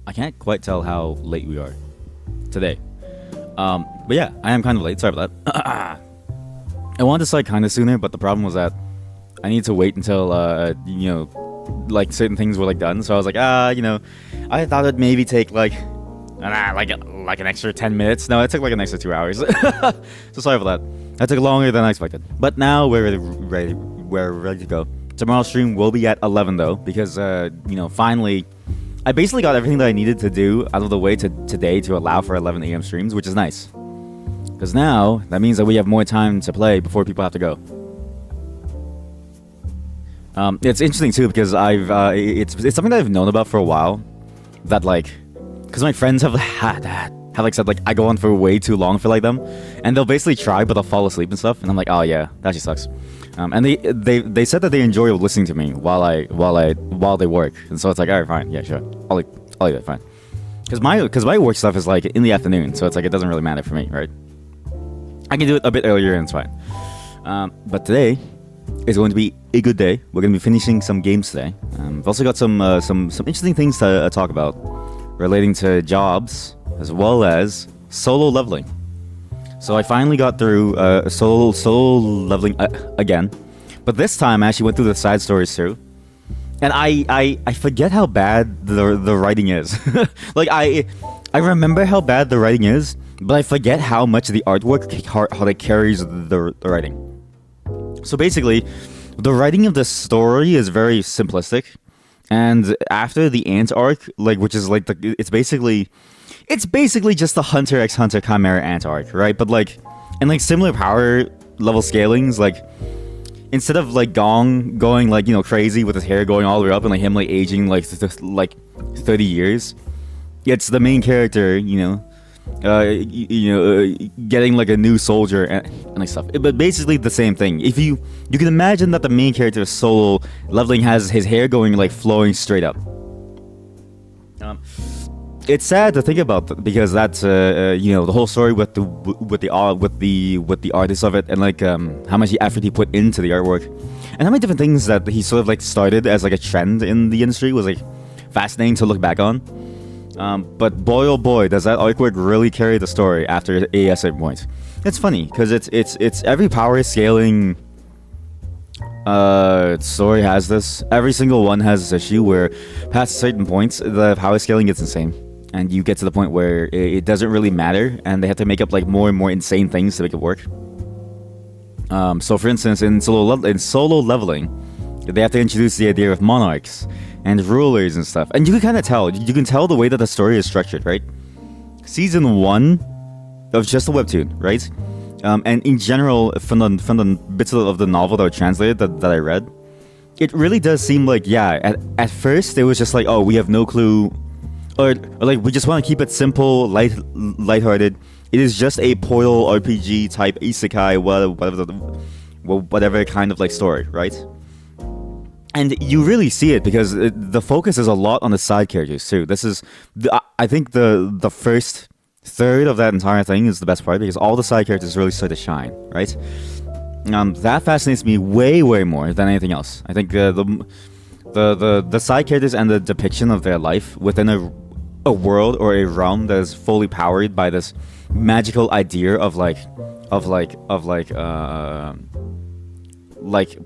I can't quite tell how late we are today. But yeah, I am kind of late. Sorry about that. I wanted to start kind of sooner, but the problem was that I need to wait until like certain things were like done. So I was like, I thought it'd maybe take like an extra 10 minutes. No, it took like an extra 2 hours. So sorry for that. That took longer than I expected. But now we're ready to go. Tomorrow's stream will be at 11 though, because finally I basically got everything that I needed to do out of the way today to allow for 11 a.m. streams, which is nice. Because now that means that we have more time to play before people have to go. It's interesting too because it's something that I've known about for a while. That like, because my friends have like said like I go on for way too long for like them, and they'll basically try but they'll fall asleep and stuff, and I'm like, oh yeah, that actually sucks. And they said that they enjoy listening to me while they work, and so it's like, all right, fine, yeah, sure, I'll do that, fine. Because my work stuff is like in the afternoon, so it's like it doesn't really matter for me, right? I can do it a bit earlier and it's fine. But today is going to be a good day. We're going to be finishing some games today. We've also got some interesting things to talk about relating to jobs as well as solo leveling. So I finally got through solo leveling again, but this time I actually went through the side stories too. And I forget how bad the writing is. Like I remember how bad the writing is, but I forget how much the artwork how it carries the writing. So basically, the writing of the story is very simplistic, and after the ant arc, like which is like it's basically just the Hunter x Hunter Chimera ant arc, right? But like, and like similar power level scalings, like instead of like Gong going like crazy with his hair going all the way up and like him like aging like 30 years, it's the main character, getting like a new soldier and like stuff. But basically the same thing. If you can imagine that the main character solo leveling has his hair going like flowing straight up. It's sad to think about because that's the whole story with the artist of it, and like how much effort he put into the artwork, and how many different things that he sort of like started as like a trend in the industry was like fascinating to look back on. But boy oh boy, does that artwork really carry the story after a certain point. It's funny because it's every power scaling story has this. Every single one has this issue where past certain points the power scaling gets insane, and you get to the point where it doesn't really matter, and they have to make up like more and more insane things to make it work. So for instance, in solo leveling, they have to introduce the idea of monarchs and rulers and stuff, and you can kind of tell. You can tell the way that the story is structured, right? Season 1 of just the webtoon, right? And in general, from the bits of the novel that were translated that I read, it really does seem like, yeah, at first it was just like, oh, we have no clue, or like we just want to keep it simple, lighthearted. It is just a Portal RPG type isekai, whatever kind of like story, right? And you really see it because the focus is a lot on the side characters too. This is, I think the first third of that entire thing is the best part because all the side characters really start to shine, right? That fascinates me way more than anything else. I think the side characters and the depiction of their life within a world or a realm that is fully powered by this magical idea of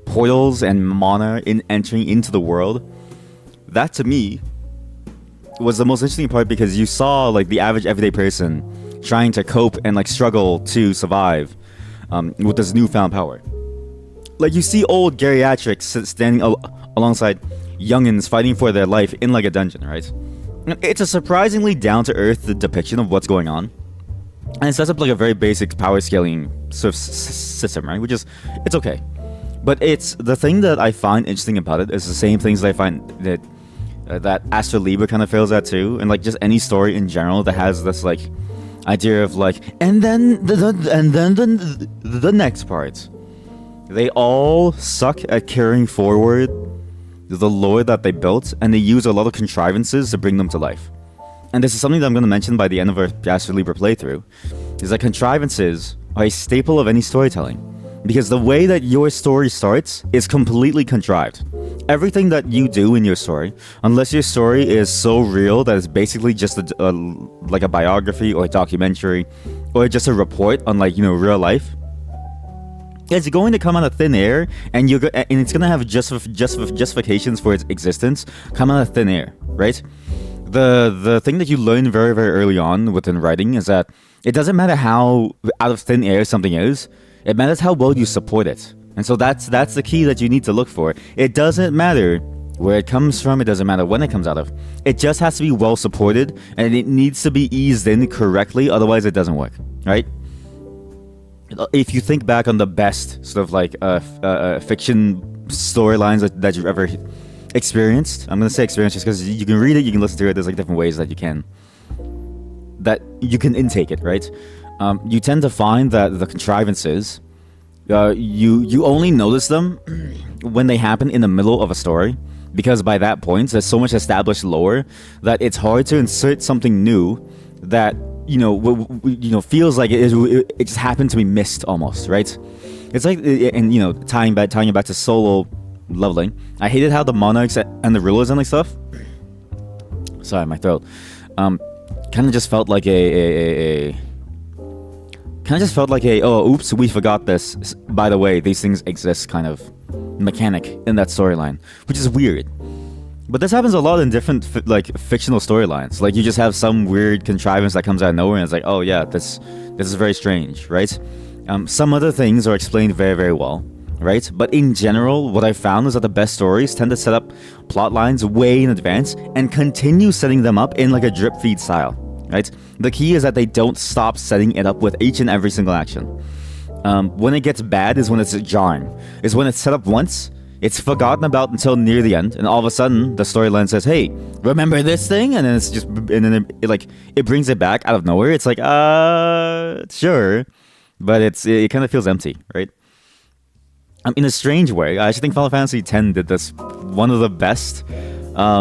portals and mana in entering into the world. That to me was the most interesting part because you saw like the average everyday person trying to cope and like struggle to survive with this newfound power. Like you see old geriatrics standing alongside youngins fighting for their life in like a dungeon, right? It's a surprisingly down-to-earth depiction of what's going on, and it sets up like a very basic power scaling sort of system, right? Which is, it's okay. But it's the thing that I find interesting about it is the same things that I find that Astro Libre kind of fails at too, and like just any story in general that has this like idea of like, and then the next part. They all suck at carrying forward the lore that they built, and they use a lot of contrivances to bring them to life. And this is something that I'm going to mention by the end of our Astro Libre playthrough, is that contrivances are a staple of any storytelling. because the way that your story starts is completely contrived. Everything that you do in your story, unless your story is so real that it's basically just like a biography or a documentary or just a report on, like, real life, it's going to come out of thin air, and it's going to have justifications for its existence come out of thin air, right? The thing that you learn very, very early on within writing is that it doesn't matter how out of thin air something is. It matters how well you support it. And so that's the key that you need to look for. It doesn't matter where it comes from. It doesn't matter when it comes out of. It just has to be well supported, and it needs to be eased in correctly. Otherwise, it doesn't work, right? If you think back on the best sort of like fiction storylines that you've ever experienced, I'm gonna say experience just because you can read it, you can listen to it. There's like different ways that you can intake it, right? You tend to find that the contrivances, you only notice them when they happen in the middle of a story, because by that point there's so much established lore that it's hard to insert something new that feels like it just happened to be missed almost, right? It's like, and tying it back to solo leveling, I hated how the monarchs and the rulers and like stuff. Sorry, my throat. Kind of just felt like oh, oops, we forgot this. By the way, these things exist kind of mechanic in that storyline, which is weird. But this happens a lot in different fictional storylines. Like, you just have some weird contrivance that comes out of nowhere, and it's like, oh yeah, this is very strange, right? Some other things are explained very, very well, right? But in general, what I found is that the best stories tend to set up plot lines way in advance and continue setting them up in like a drip feed style, right? The key is that they don't stop setting it up with each and every single action. When it gets bad is when it's jarring. Is when it's set up once, it's forgotten about until near the end, and all of a sudden the storyline says, "Hey, remember this thing?" And then it brings it back out of nowhere. It's like, sure, but it kind of feels empty, right? In a strange way, I actually think Final Fantasy X did this one of the best,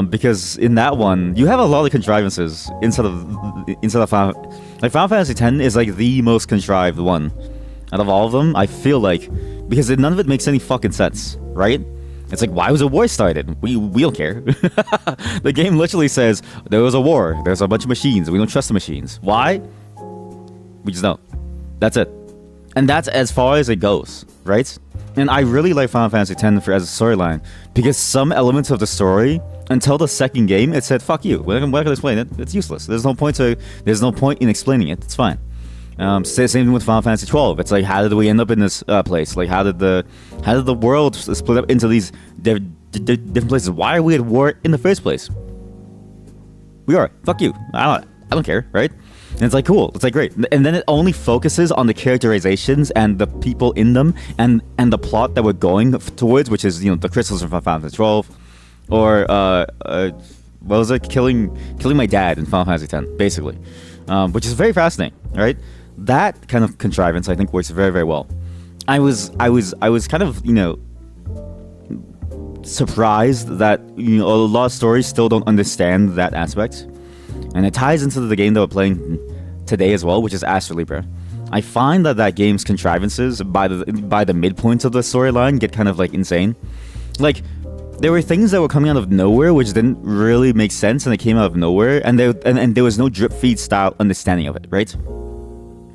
because in that one you have a lot of contrivances inside of Final Fantasy X is like the most contrived one out of all of them, I feel like, because none of it makes any fucking sense, right? It's like, why was a war started? We don't care. The game literally says there was a war. There's a bunch of machines. We don't trust the machines. Why? We just don't. That's it. And that's as far as it goes, right? And I really like Final Fantasy X as a storyline, because some elements of the story, until the second game, it said, fuck you. We're not gonna explain it. It's useless. There's no point in explaining it. It's fine. Same thing with Final Fantasy XII. It's like, how did we end up in this place? Like, how did the world split up into these different places? Why are we at war in the first place? We are. Fuck you. I don't care, right? And it's like, cool. It's like, great. And then it only focuses on the characterizations and the people in them, and the plot that we're going towards, which is, the crystals from Final Fantasy XII, or what was it? Killing my dad in Final Fantasy X, basically, which is very fascinating, right? That kind of contrivance, I think, works very, very well. I was kind of, surprised that, a lot of stories still don't understand that aspect. And it ties into the game that we're playing today as well, which is Astro Libra. I find that game's contrivances by the midpoint of the storyline get kind of like insane. Like, there were things that were coming out of nowhere which didn't really make sense, and they came out of nowhere, and there was no drip feed style understanding of it, right?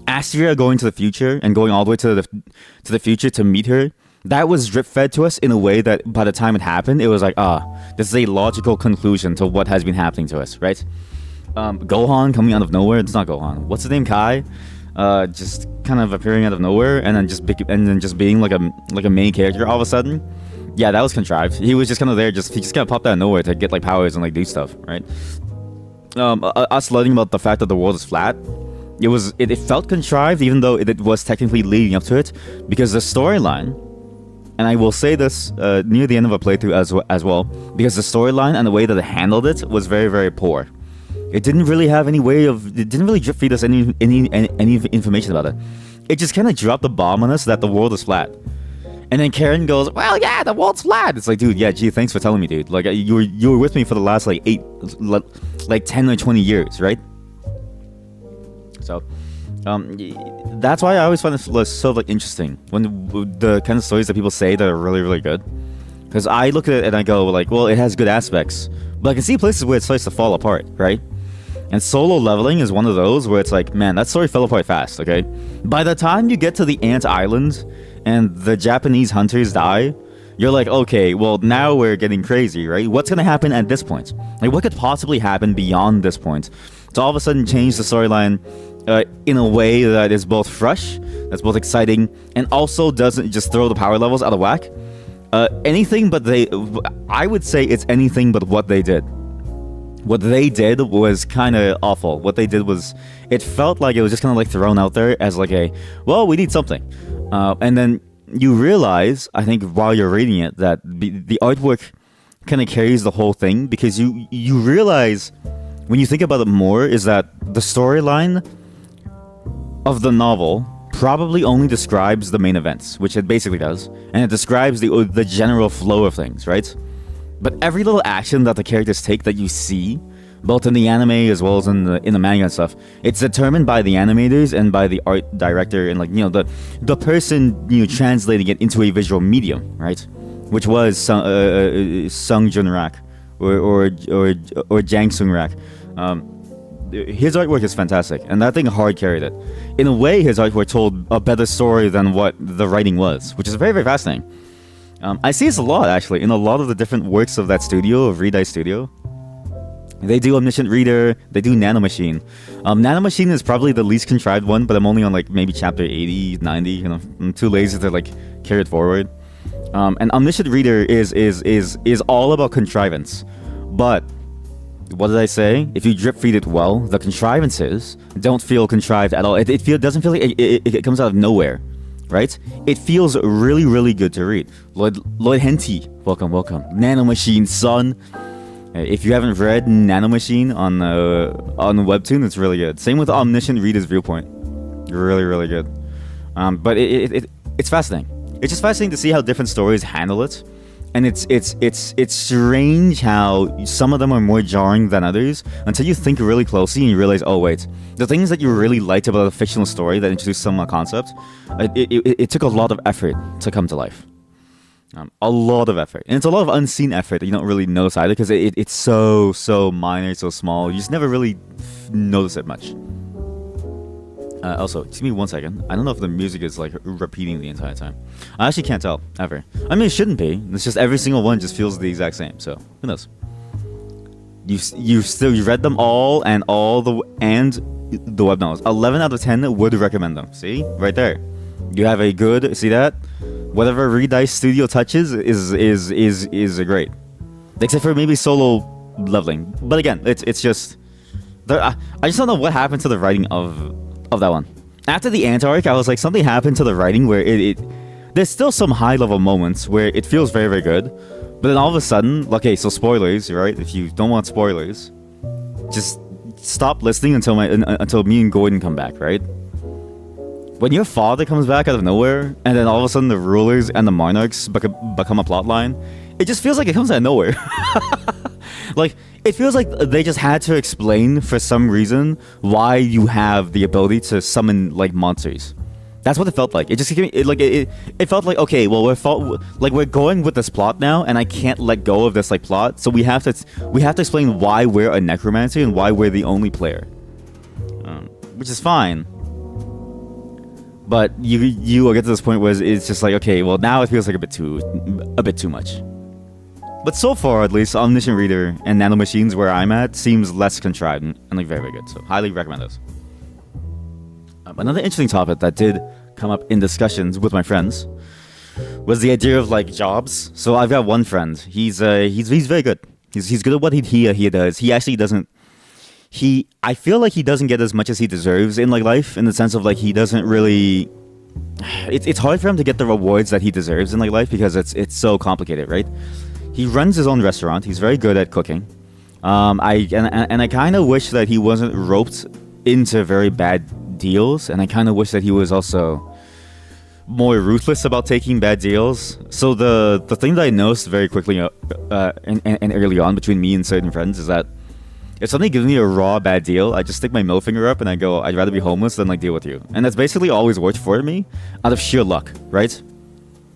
Astria going to the future and going all the way to the future to meet her, that was drip fed to us in a way that by the time it happened, it was like, this is a logical conclusion to what has been happening to us, right? Gohan coming out of nowhere. It's not Gohan. What's his name? Kai, just kind of appearing out of nowhere, and then just being like a main character all of a sudden. Yeah, that was contrived. He was just kind of there. He just kind of popped out of nowhere to get like powers and like do stuff, right? Us learning about the fact that the world is flat, it felt contrived, even though it was technically leading up to it, because the storyline, and I will say this near the end of a playthrough as well, because the storyline and the way that it handled it was very, very poor. It didn't really have any way of... It didn't really drip feed us any information about it. It just kind of dropped the bomb on us that the world is flat. And then Karen goes, well, yeah, the world's flat. It's like, dude, yeah, gee, thanks for telling me, dude. Like, you were with me for the last, 10 or 20 years, right? So, That's why I always find this so like interesting when the kind of stories that people say that are really really good. Because I look at it and I go like, well, it has good aspects, but I can see places where it starts to fall apart, right? And Solo Leveling is one of those where it's like, man, that story fell apart fast. Okay, by the time you get to the Ant Island and the Japanese hunters die, you're like, okay, well, now we're getting crazy, right? What's gonna happen at this point? Like, what could possibly happen beyond this point to all of a sudden change the storyline in a way that is both fresh, that's both exciting, and also doesn't just throw the power levels out of whack? I would say it's anything but what they did. What they did was kind of awful. What they did was, it felt like it was just kind of like thrown out there as like a, well, we need something. And then you realize, I think while you're reading it, that the artwork kind of carries the whole thing, because you realize, when you think about it more, is that the storyline of the novel probably only describes the main events, which it basically does, and it describes the general flow of things, right? But every little action that the characters take that you see, both in the anime as well as in the manga and stuff, it's determined by the animators and by the art director and, like, you know, the person, you know, translating it into a visual medium, right? Which was Sung Jun Rak or Jang Sung Rak. His artwork is fantastic, and that thing hard carried it. In a way, his artwork told a better story than what the writing was, which is very, very fascinating. I see this a lot, actually, in a lot of the different works of that studio, of Reed Studio. They do Omniscient Reader, they do Nanomachine. Nanomachine is probably the least contrived one, but I'm only on like maybe chapter 80, 90, you know, I'm too lazy to like carry it forward. And Omniscient Reader is all about contrivance. But what did I say? If you drip feed it well, the contrivances don't feel contrived at all. It doesn't feel like it comes out of nowhere, right? It feels really, really good to read. Lloyd Henty, welcome. Nanomachine, son. If you haven't read Nanomachine on Webtoon, it's really good. Same with Omniscient Reader's Viewpoint. Really, really good. But it's fascinating. It's just fascinating to see how different stories handle it. And it's strange how some of them are more jarring than others until you think really closely and you realize, oh wait, the things that you really liked about a fictional story that introduced some concept, it took a lot of effort to come to life. A lot of effort, and it's a lot of unseen effort that you don't really notice either, because it's so minor, so small. You just never really notice it much. Also, excuse me 1 second. I don't know if the music is like repeating the entire time. I actually can't tell ever. I mean, it shouldn't be. It's just every single one just feels the exact same. So who knows? You read them all and the web novels. 11 out of 10 would recommend them. See right there. You have a good, see that? Whatever Reed Dice Studio touches is great, except for maybe Solo Leveling. But again, it's just I just don't know what happened to the writing of that one. After the Ant arc, I was like, something happened to the writing where there's still some high level moments where it feels very, very good, but then all of a sudden, okay, so spoilers, right? If you don't want spoilers, just stop listening until me and Gordon come back, right? When your father comes back out of nowhere, and then all of a sudden the rulers and the monarchs become a plotline, it just feels like it comes out of nowhere. Like, it feels like they just had to explain for some reason why you have the ability to summon like monsters. That's what it felt like. It just it felt like, okay, well we're going with this plot now, and I can't let go of this like plot, so we have to explain why we're a necromancer and why we're the only player, which is fine. But you will get to this point where it's just like, okay, well now it feels like a bit too much. But so far, at least, Omniscient Reader and Nanomachines, where I'm at, seems less contrived and like very, very good. So highly recommend those. Another interesting topic that did come up in discussions with my friends was the idea of like jobs. So I've got one friend. He's very good. He's good at what he does. He actually doesn't. I feel like he doesn't get as much as he deserves in like life, in the sense of like he doesn't really. It's hard for him to get the rewards that he deserves in like life, because it's so complicated, right? He runs his own restaurant. He's very good at cooking. I kind of wish that he wasn't roped into very bad deals, and I kind of wish that he was also more ruthless about taking bad deals. So the thing that I noticed very quickly and early on between me and certain friends is that If somebody gives me a raw bad deal, I just stick my middle finger up and I go, I'd rather be homeless than like deal with you. And that's basically always worked for me out of sheer luck, right?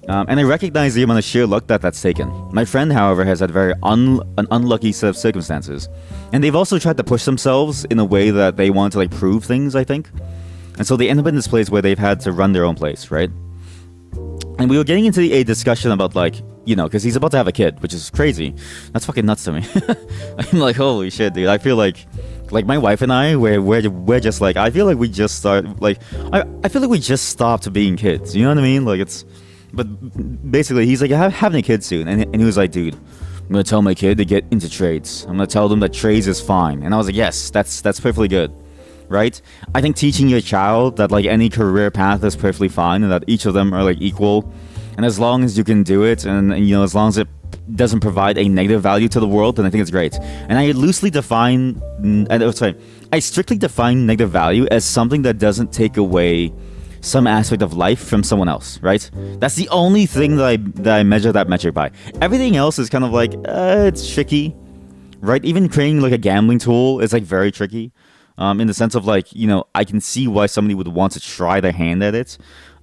And I recognize the amount of sheer luck that's taken. My friend, however, has had an unlucky set of circumstances. And they've also tried to push themselves in a way that they want to like prove things, I think. And so they end up in this place where they've had to run their own place, right? And we were getting into a discussion about like, you know, because he's about to have a kid, which is crazy. That's fucking nuts to me. I'm like, holy shit, dude. I feel like my wife and I, we're just like, I feel like we just start, like, I feel like we just stopped being kids. You know what I mean? Like, it's, but basically, he's like, having a kid soon. And he was like, dude, I'm going to tell my kid to get into trades. I'm going to tell them that trades is fine. And I was like, yes, that's perfectly good. Right? I think teaching your child that like any career path is perfectly fine and that each of them are like equal, and as long as you can do it and you know, as long as it doesn't provide a negative value to the world, then I think it's great. And I loosely define, I strictly define negative value as something that doesn't take away some aspect of life from someone else, right? That's the only thing that I measure that metric by. Everything else is kind of like, it's tricky, right? Even creating like a gambling tool is like very tricky. In the sense of like, you know, I can see why somebody would want to try their hand at it.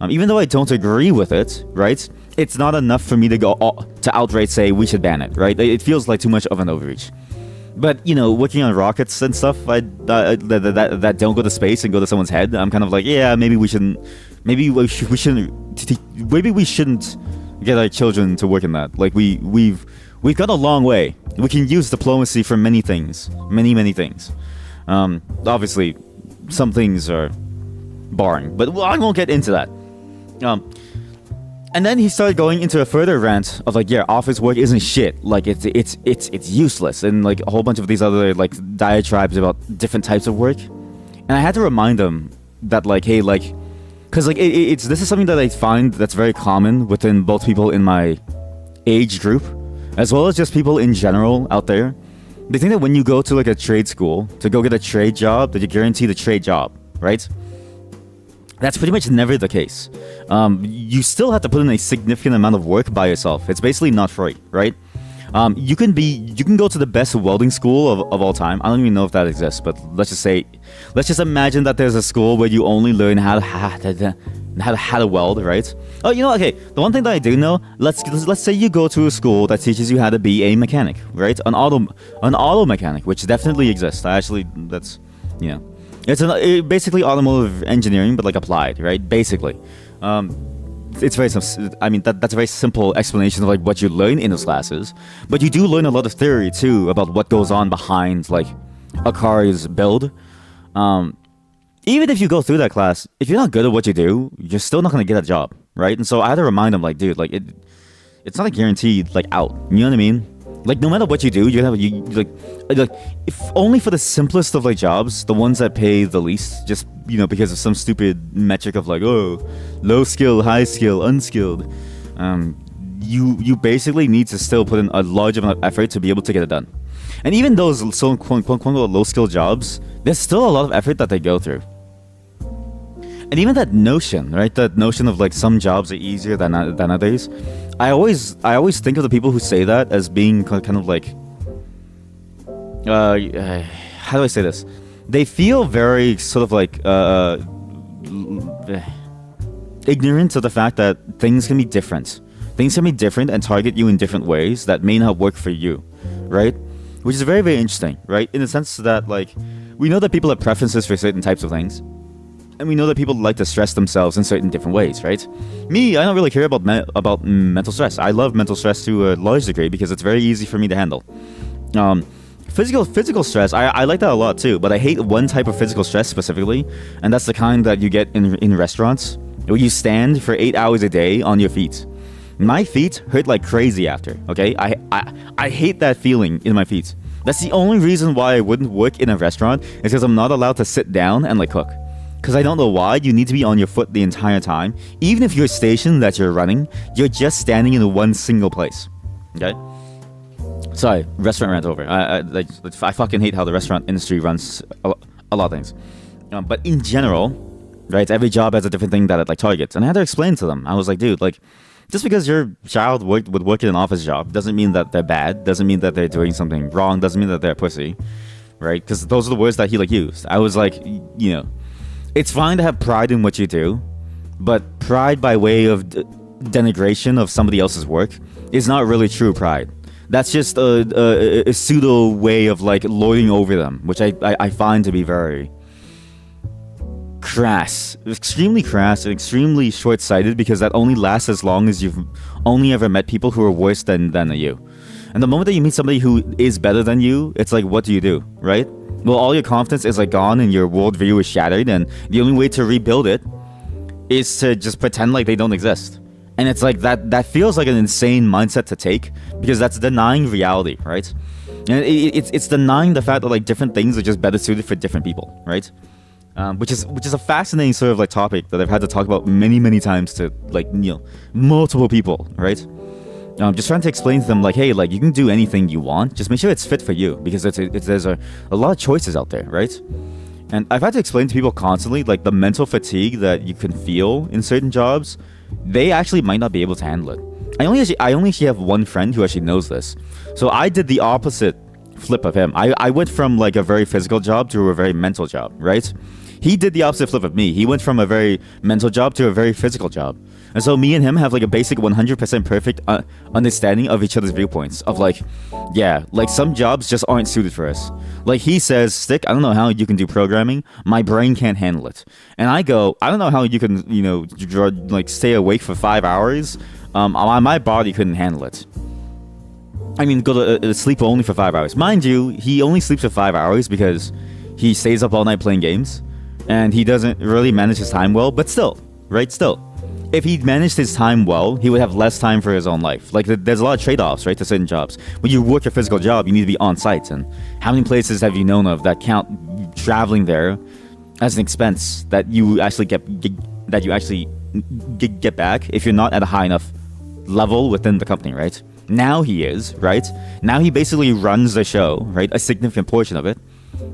Even though I don't agree with it, right? It's not enough for me to go to outright say we should ban it, right? It feels like too much of an overreach. But, you know, working on rockets and stuff that don't go to space and go to someone's head, I'm kind of like, yeah, maybe we shouldn't get our children to work in that. Like we've got a long way. We can use diplomacy for many things, many things. Obviously, some things are boring, but I won't get into that. And then he started going into a further rant of like, yeah, office work isn't shit. Like it's useless, and like a whole bunch of these other like diatribes about different types of work. And I had to remind him that like, hey, like, because like this is something that I find that's very common within both people in my age group, as well as just people in general out there. They think that when you go to like a trade school to go get a trade job, that you're guaranteed a trade job, right? That's pretty much never the case. You still have to put in a significant amount of work by yourself. It's basically not free, right? You can go to the best welding school of all time. I don't even know if that exists, but let's just imagine that there's a school where you only learn how to weld, right? Oh, you know, okay. The one thing that I do know, let's say you go to a school that teaches you how to be a mechanic, right? An auto mechanic, which definitely exists. That's, you know, it's basically automotive engineering, but like applied, right? Basically, it's very. I mean, that's a very simple explanation of like what you learn in those classes. But you do learn a lot of theory too about what goes on behind like a car's build. Even if you go through that class, if you're not good at what you do, you're still not gonna get a job, right? And so I had to remind him, like, dude, like it's not a guaranteed like out. You know what I mean? Like no matter what you do, like if only for the simplest of like jobs, the ones that pay the least, just you know because of some stupid metric of like low skill, high skill, unskilled. You basically need to still put in a large amount of effort to be able to get it done. And even those so quote unquote low skill jobs, there's still a lot of effort that they go through. And even that notion, right? That notion of like some jobs are easier than others. I always think of the people who say that as being kind of like, how do I say this? They feel very sort of like ignorant of the fact that things can be different. Things can be different and target you in different ways that may not work for you, right? Which is very, very interesting, right? In the sense that like we know that people have preferences for certain types of things. And we know that people like to stress themselves in certain different ways, right? Me, I don't really care about mental stress. I love mental stress to a large degree because it's very easy for me to handle. Physical stress, I like that a lot too, but I hate one type of physical stress specifically, and that's the kind that you get in restaurants, where you stand for 8 hours a day on your feet. My feet hurt like crazy after, okay? I hate that feeling in my feet. That's the only reason why I wouldn't work in a restaurant, is because I'm not allowed to sit down and like cook. Because I don't know why you need to be on your foot the entire time. Even if your station that you're running, you're just standing in one single place. Okay? Sorry, restaurant rant over. I fucking hate how the restaurant industry runs a lot of things. But in general, right, every job has a different thing that it like targets. And I had to explain to them. I was like, dude, like, just because your child would work in an office job doesn't mean that they're bad, doesn't mean that they're doing something wrong, doesn't mean that they're a pussy. right? Because those are the words that he like used. I was like, it's fine to have pride in what you do, but pride by way of denigration of somebody else's work is not really true pride. That's just a pseudo way of like lording over them, which I find to be very crass, extremely crass, and extremely short-sighted, because that only lasts as long as you've only ever met people who are worse than you. And the moment that you meet somebody who is better than you, it's like, what do you do, right? Well, all your confidence is like gone and your worldview is shattered, and the only way to rebuild it is to just pretend like they don't exist. And it's like that feels like an insane mindset to take, because that's denying reality, right? And it's denying the fact that like different things are just better suited for different people, right? Which is a fascinating sort of like topic that I've had to talk about many times to like multiple people, right? Just trying to explain to them like, hey, like you can do anything you want, just make sure it's fit for you, because there's a lot of choices out there, right? And I've had to explain to people constantly like the mental fatigue that you can feel in certain jobs. They actually might not be able to handle it. I only actually have one friend who actually knows this. So I did the opposite flip of him. I went from like a very physical job to a very mental job, right? He did the opposite flip of me. He went from a very mental job to a very physical job. And so me and him have like a basic 100% perfect understanding of each other's viewpoints. Of like, yeah, like some jobs just aren't suited for us. Like he says, Stick, I don't know how you can do programming. My brain can't handle it. And I go, I don't know how you can, like stay awake for 5 hours. My body couldn't handle it. I mean, go to sleep only for 5 hours. Mind you, he only sleeps for 5 hours because he stays up all night playing games. And he doesn't really manage his time well, but still, right? Still, if he managed his time well, he would have less time for his own life. Like, there's a lot of trade-offs, right, to certain jobs. When you work a physical job, you need to be on site. And how many places have you known of that count traveling there as an expense that you actually get back if you're not at a high enough level within the company, right? Now he is, right? Now he basically runs the show, right? A significant portion of it.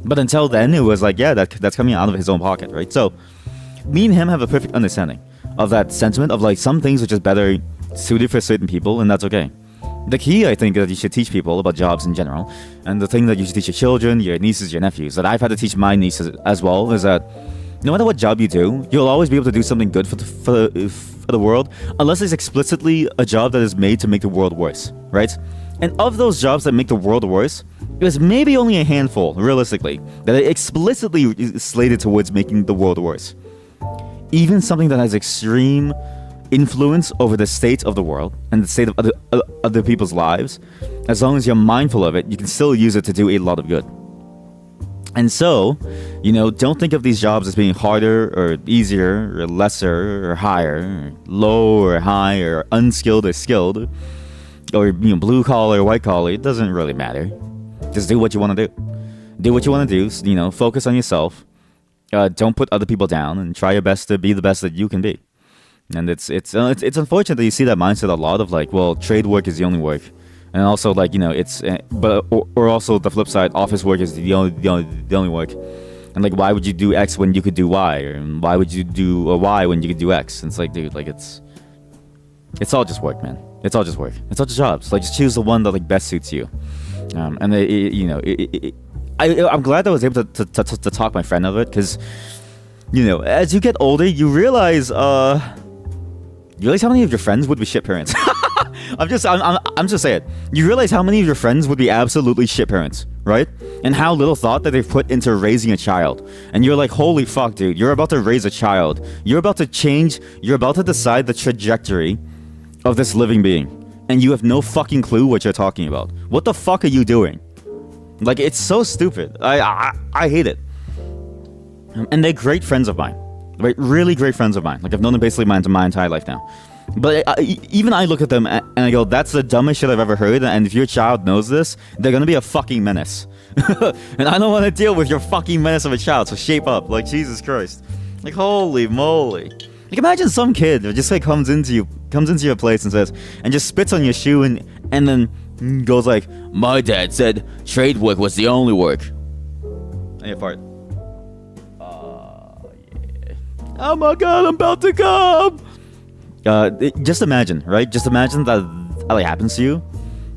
But until then, it was like, yeah, that's coming out of his own pocket, right? So, me and him have a perfect understanding of that sentiment of like some things are just better suited for certain people, and that's okay. The key, I think, that you should teach people about jobs in general, and the thing that you should teach your children, your nieces, your nephews, that I've had to teach my nieces as well, is that no matter what job you do, you'll always be able to do something good for the world, unless it's explicitly a job that is made to make the world worse, right? And of those jobs that make the world worse, there's maybe only a handful, realistically, that are explicitly slated towards making the world worse. Even something that has extreme influence over the state of the world and the state of other people's lives, as long as you're mindful of it, you can still use it to do a lot of good. And so, don't think of these jobs as being harder or easier or lesser or higher, or low or high or unskilled or skilled, or blue collar or white collar. It doesn't really matter. Just do what you want to do. Do what you want to do. Focus on yourself. Don't put other people down, and try your best to be the best that you can be. And it's unfortunate that you see that mindset a lot of like, well, trade work is the only work. And also like or also the flip side, office work is the only work. And like, why would you do X when you could do Y, or why would you do a Y when you could do X? And it's like, dude, like it's all just work, man. It's all just work. It's all just jobs. Like, just choose the one that like best suits you. I'm glad that I was able to talk my friend of it, because as you get older, you realize how many of your friends would be shit parents. I'm just saying. You realize how many of your friends would be absolutely shit parents, right? And how little thought that they've put into raising a child. And you're like, holy fuck, dude, you're about to raise a child. You're about to decide the trajectory of this living being. And you have no fucking clue what you're talking about. What the fuck are you doing? Like, it's so stupid. I hate it. And they're great friends of mine. Right? Really great friends of mine. Like, I've known them basically my entire life now. But even I look at them and I go, that's the dumbest shit I've ever heard. And if your child knows this, they're gonna be a fucking menace. And I don't want to deal with your fucking menace of a child, so shape up. Like, Jesus Christ. Like, holy moly. Like, imagine some kid that just like comes into your place and says, and just spits on your shoe and then goes like, my dad said trade work was the only work. I need a fart. Yeah. Oh my god, I'm about to come. Just imagine, right? Just imagine that like happens to you,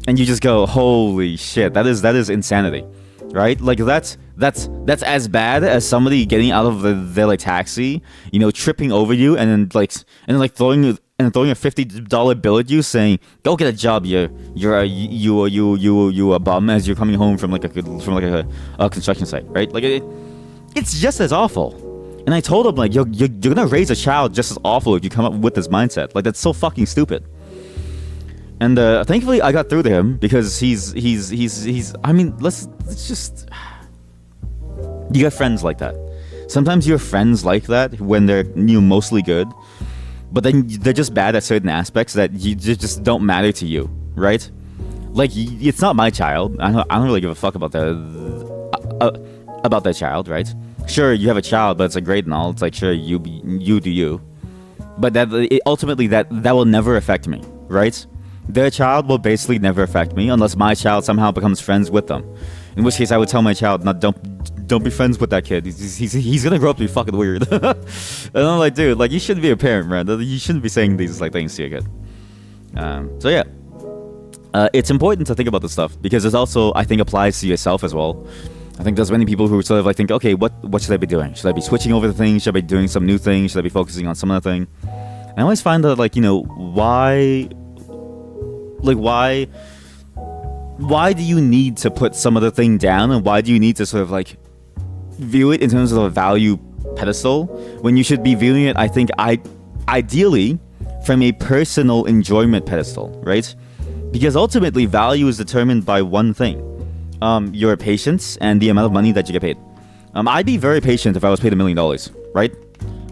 and you just go, holy shit, that is insanity. right? Like that's as bad as somebody getting out of their like taxi, you know, tripping over you and then throwing a $50 bill at you, saying, "Go get a job. You a bum," as you're coming home from a construction site, right? Like it's just as awful. And I told him, like, you're gonna raise a child just as awful if you come up with this mindset. Like, that's so fucking stupid. And thankfully, I got through to him because he's. I mean, let's just. You got friends like that. Sometimes your friends like that when they're mostly good, but then they're just bad at certain aspects that just don't matter to you, right? Like, it's not my child. I don't really give a fuck about that child, right? Sure, you have a child, but it's a grade and all. It's like, sure, you do you, but ultimately that will never affect me, right? Their child will basically never affect me unless my child somehow becomes friends with them. In which case, I would tell my child, "No, don't be friends with that kid. He's gonna grow up to be fucking weird." And I'm like, dude, like, you shouldn't be a parent, man. You shouldn't be saying these like things to your kid. So yeah, it's important to think about this stuff because it also, I think, applies to yourself as well. I think there's many people who sort of like think, okay, what should I be doing? Should I be switching over the things? Should I be doing some new things? Should I be focusing on some other thing? And I always find that, like, you know, why do you need to put some other thing down, and why do you need to sort of like view it in terms of a value pedestal when you should be viewing it, I think, ideally from a personal enjoyment pedestal, right? Because ultimately value is determined by one thing. Your patience and the amount of money that you get paid. I'd be very patient if I was paid $1 million, right?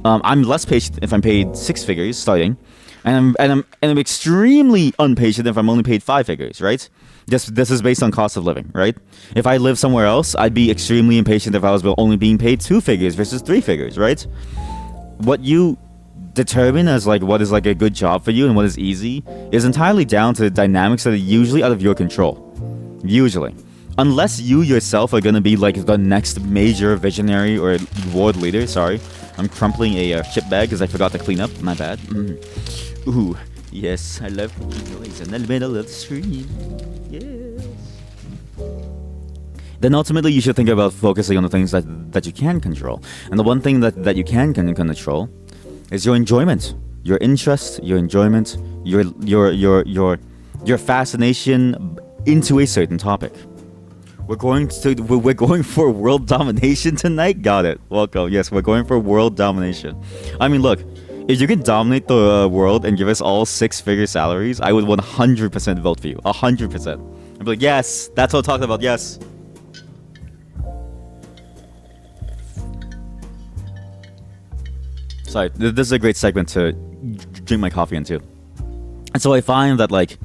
I'm less patient if I'm paid 6 figures starting, and I'm extremely impatient if I'm only paid 5 figures, right? This is based on cost of living, right? If I live somewhere else, I'd be extremely impatient if I was only being paid 2 figures versus 3 figures, right? What you determine as like what is like a good job for you and what is easy is entirely down to the dynamics that are usually out of your control. Usually. Unless you yourself are going to be like the next major visionary or world leader. Sorry, I'm crumpling a chip bag because I forgot to clean up. My bad. Ooh, yes, I love noise in the middle of the stream. Yes. Then ultimately you should think about focusing on the things that you can control. And the one thing that you can control is your enjoyment, your interest, your enjoyment, your fascination into a certain topic. We're going for world domination tonight. Got it. Welcome. Yes, we're going for world domination. I mean, look, if you can dominate the world and give us all 6-figure salaries, I would 100% vote for you. 100%. I'd be like, yes, that's what I'm talking about. Yes. Sorry, this is a great segment to drink my coffee into. And so I find that, like,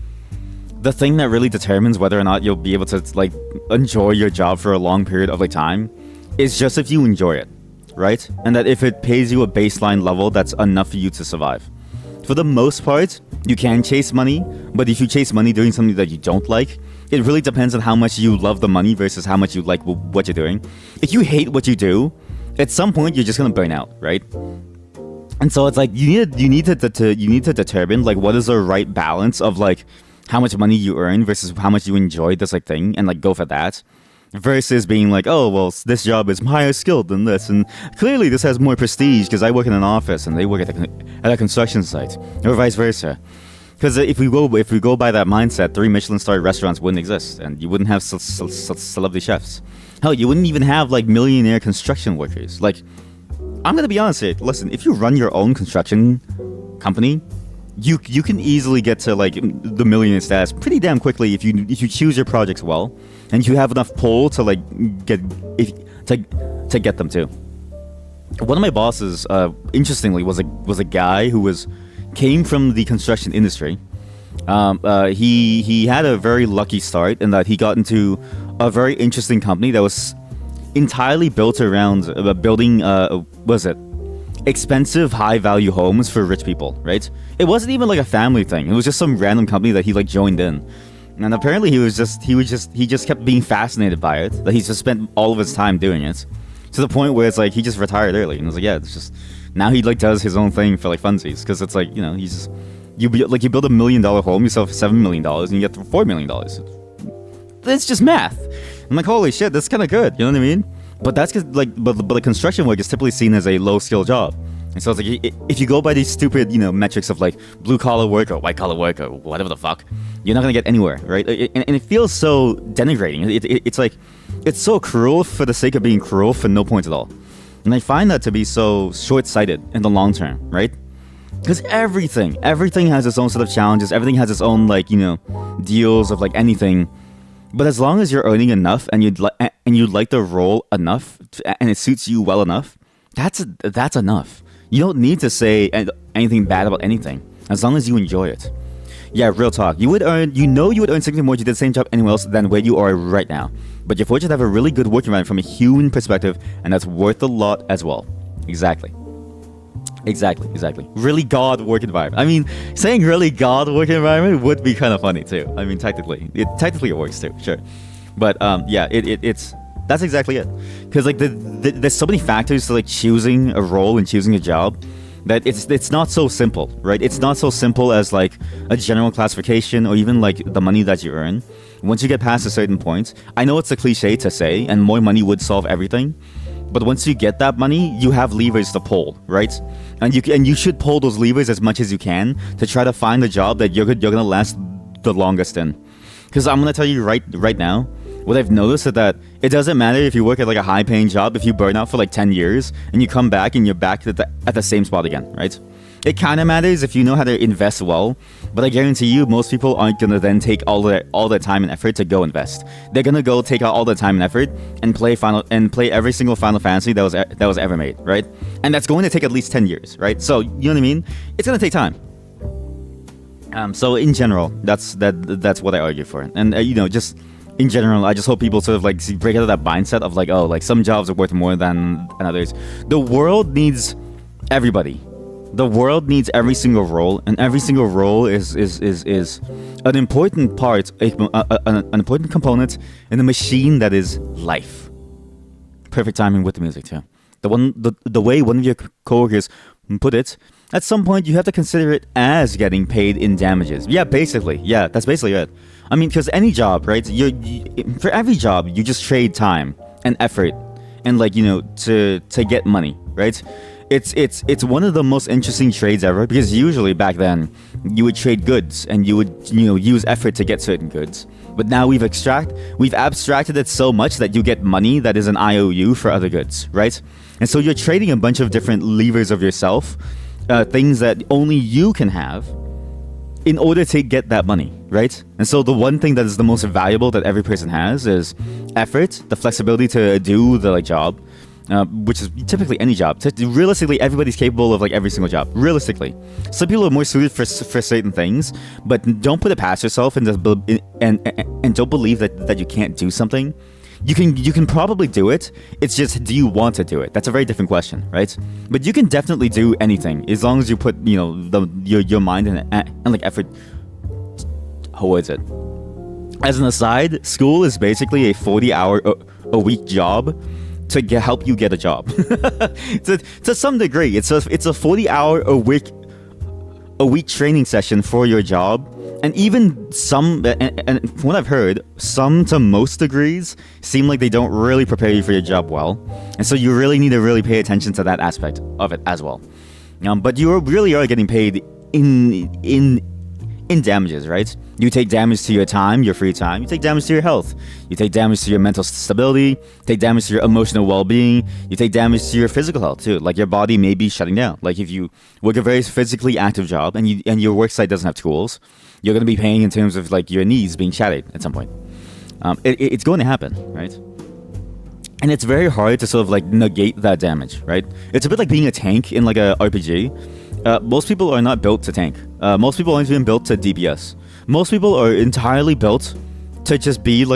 the thing that really determines whether or not you'll be able to like enjoy your job for a long period of like time is just if you enjoy it, right? And that if it pays you a baseline level that's enough for you to survive. For the most part, you can chase money, but if you chase money doing something that you don't like, it really depends on how much you love the money versus how much you like what you're doing. If you hate what you do, at some point you're just gonna burn out, right? And so it's like you need to determine like what is the right balance of like how much money you earn versus how much you enjoy this like thing, and like go for that, versus being like, oh well, this job is higher skilled than this, and clearly this has more prestige because I work in an office and they work at a construction site, or vice versa. Because if we go by that mindset, 3 Michelin-starred restaurants wouldn't exist, and you wouldn't have celebrity chefs. Hell, you wouldn't even have like millionaire construction workers. Like, I'm gonna be honest here. Listen, if you run your own construction company, you can easily get to like the millionaire status pretty damn quickly if you choose your projects well, and you have enough pull to like get them to. One of my bosses, interestingly, was a guy who came from the construction industry. He had a very lucky start in that he got into a very interesting company that was entirely built around building expensive high-value homes for rich people, right? It wasn't even like a family thing. It was just some random company that he like joined in, and apparently he just kept being fascinated by it. That he just spent all of his time doing it, to the point where it's like he just retired early, and it was like, yeah, it's just now he like does his own thing for like funsies, because it's like, you know, you build $1 million home, you sell for $7 million, and you get $4 million. It's just math. I'm like, holy shit, that's kind of good. You know what I mean? But that's cause, like, but the construction work is typically seen as a low skill job. And so it's like, if you go by these stupid, metrics of like blue collar work or white collar work or whatever the fuck, you're not gonna get anywhere, right? And it feels so denigrating. It's like, it's so cruel for the sake of being cruel for no point at all. And I find that to be so short-sighted in the long term, right? Because everything has its own set of challenges. Everything has its own deals of like anything. But as long as you're earning enough and you like the role enough and it suits you well enough, that's enough. You don't need to say anything bad about anything as long as you enjoy it. Yeah, real talk. You would earn significantly more if you did the same job anywhere else than where you are right now. But you're fortunate to have a really good work environment from a human perspective, and that's worth a lot as well. Exactly. Really God work environment. I mean, saying really God work environment would be kind of funny too. I mean, technically it works too, sure. But it's that's exactly it. Because like there's so many factors to like choosing a role and choosing a job that it's not so simple, right? It's not so simple as like a general classification or even like the money that you earn. Once you get past a certain point, I know it's a cliche to say, and more money would solve everything. But once you get that money, you have levers to pull, right? And you should pull those levers as much as you can to try to find the job that you're gonna last the longest in. Because I'm gonna tell you right now, what I've noticed is that it doesn't matter if you work at like a high-paying job, if you burn out for like 10 years and you come back and you're back at the same spot again, right? It kind of matters if you know how to invest well, but I guarantee you, most people aren't gonna then take all their time and effort to go invest. They're gonna go take out all their time and effort and play every single Final Fantasy that was ever made, right? And that's going to take at least 10 years, right? So you know what I mean? It's gonna take time. So in general, that's what I argue for, and just. In general, I just hope people sort of like break out of that mindset of like, oh, like some jobs are worth more than others. The world needs everybody. The world needs every single role, and every single role is an important part, an important component in the machine that is life. Perfect timing with the music too. The way one of your coworkers put it, at some point you have to consider it as getting paid in damages. Yeah, basically. Yeah, that's basically it. I mean, because any job, right? For every job, you just trade time and effort, and to get money, right? It's one of the most interesting trades ever, because usually back then you would trade goods and you would use effort to get certain goods. But now we've abstracted it so much that you get money that is an IOU for other goods, right? And so you're trading a bunch of different levers of yourself, things that only you can have, in order to get that money, right? And so the one thing that is the most valuable that every person has is effort, the flexibility to do the job, which is typically any job. Realistically, everybody's capable of every single job. Realistically, some people are more suited for certain things, but don't put it past yourself and don't believe that you can't do something. You can probably do it. It's just, do you want to do it? That's a very different question, right? But you can definitely do anything as long as you put your mind and effort towards it. As an aside, school is basically a 40-hour a week job to help you get a job. to some degree, it's a 40-hour a week training session for your job. And even some, and from what I've heard, some to most degrees seem like they don't really prepare you for your job well. And so you really need to really pay attention to that aspect of it as well. But you really are getting paid in damages, right? You take damage to your time, your free time. You take damage to your health. You take damage to your mental stability. You take damage to your emotional well-being. You take damage to your physical health too. Like your body may be shutting down. Like if you work a very physically active job and your work site doesn't have tools, you're going to be paying in terms of your knees being shattered at some point. It's going to happen, right? And it's very hard to sort of negate that damage, right? It's a bit like being a tank in a RPG. Most people are not built to tank. Most people aren't even built to DPS. Most people are entirely built to just be a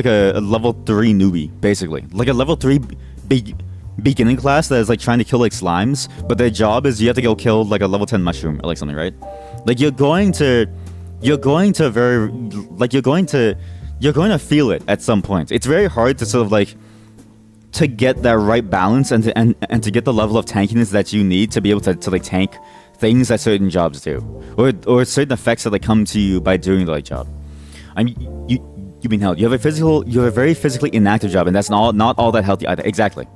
level 3 newbie, basically. Like a level 3 beginning class that is trying to kill slimes, but their job is you have to go kill a level 10 mushroom or something, right? You're going to feel it at some point. It's very hard to sort of to get that right balance and to get the level of tankiness that you need to be able to tank things that certain jobs do, or certain effects that come to you by doing the job. I mean, being healthy. You have a very physically inactive job, and that's not all that healthy either. Exactly.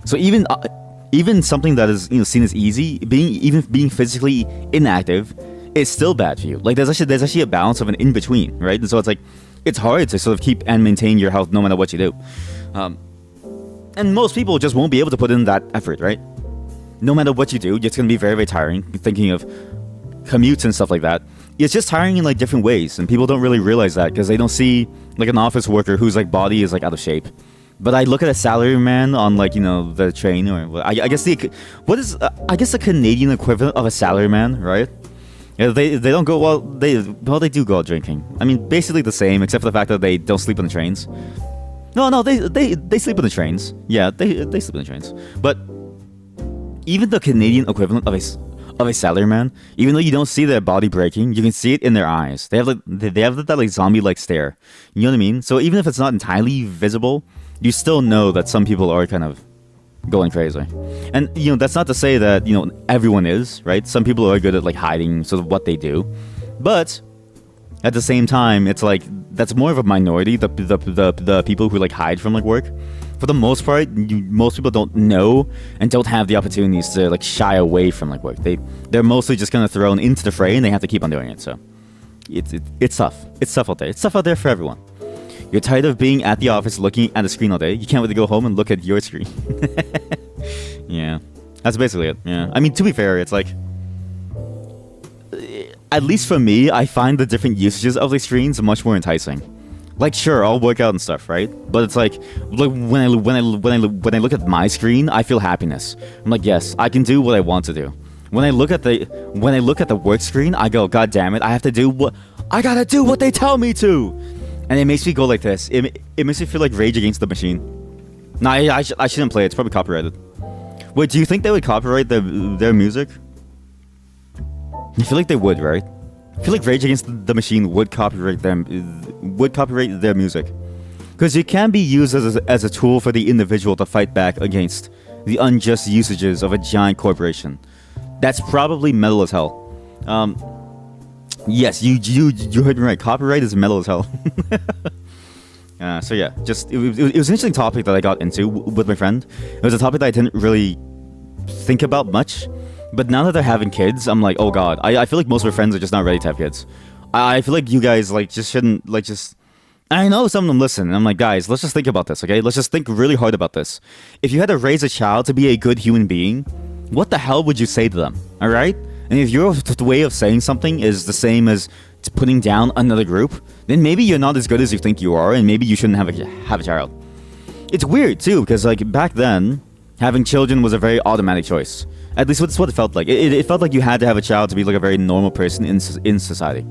So even something that is seen as easy, being physically inactive, is still bad for you. Like there's actually a balance of an in between, right? And so it's like it's hard to sort of keep and maintain your health no matter what you do. And most people just won't be able to put in that effort, right? No matter what you do, it's gonna be very, very tiring. Thinking of commutes and stuff like that, it's just tiring in like different ways, and people don't really realize that because they don't see like an office worker whose like body is like out of shape. But I look at a salary man on like the train, or I guess I guess the Canadian equivalent of a salary man, right? Yeah, they don't go they do go out drinking. I mean, basically the same, except for the fact that they don't sleep on the trains. No, they sleep on the trains. Yeah, they sleep on the trains. But even the Canadian equivalent of a salary man, even though you don't see their body breaking, you can see it in their eyes. They have that like zombie like stare. You know what I mean? So even if it's not entirely visible, you still know that some people are kind of going crazy. And that's not to say that everyone is, right? Some people are good at like hiding sort of what they do, but at the same time, it's like that's more of a minority. The people who like hide from like work. For the most part, most people don't know and don't have the opportunities to like shy away from like work. They're mostly just kind of thrown into the fray, and they have to keep on doing it. So it's tough. It's tough out there. It's tough out there for everyone. You're tired of being at the office looking at the screen all day. You can't wait to go home and look at your screen. Yeah, that's basically it. Yeah, I mean, to be fair, it's like, at least for me, I find the different usages of the screens much more enticing. Like, sure, I'll work out and stuff, right? But it's like when I look at my screen, I feel happiness. I'm like, yes, I can do what I want to do. When I look at the work screen, I go, God damn it, I gotta do what they tell me to. And it makes me go like this. It makes me feel like Rage Against the Machine. No, I shouldn't play it. It's probably copyrighted. Wait, do you think they would copyright their music? I feel like they would, right? I feel like Rage Against the Machine would copyright their music, because it can be used as a tool for the individual to fight back against the unjust usages of a giant corporation. That's probably metal as hell. Yes, you heard me right. Copyright is metal as hell. So yeah, just it was an interesting topic that I got into with my friend. It was a topic that I didn't really think about much, but now that they're having kids, I'm like, oh god. I feel like most of my friends are just not ready to have kids. I feel like you guys like just shouldn't like just. I know some of them listen, and I'm like, guys, let's just think about this, okay? Let's just think really hard about this. If you had to raise a child to be a good human being, what the hell would you say to them? All right? And if your way of saying something is the same as putting down another group, then maybe you're not as good as you think you are, and maybe you shouldn't have a child. It's weird too, because like back then, having children was a very automatic choice. At least that's what it felt like. It felt like you had to have a child to be like a very normal person in society.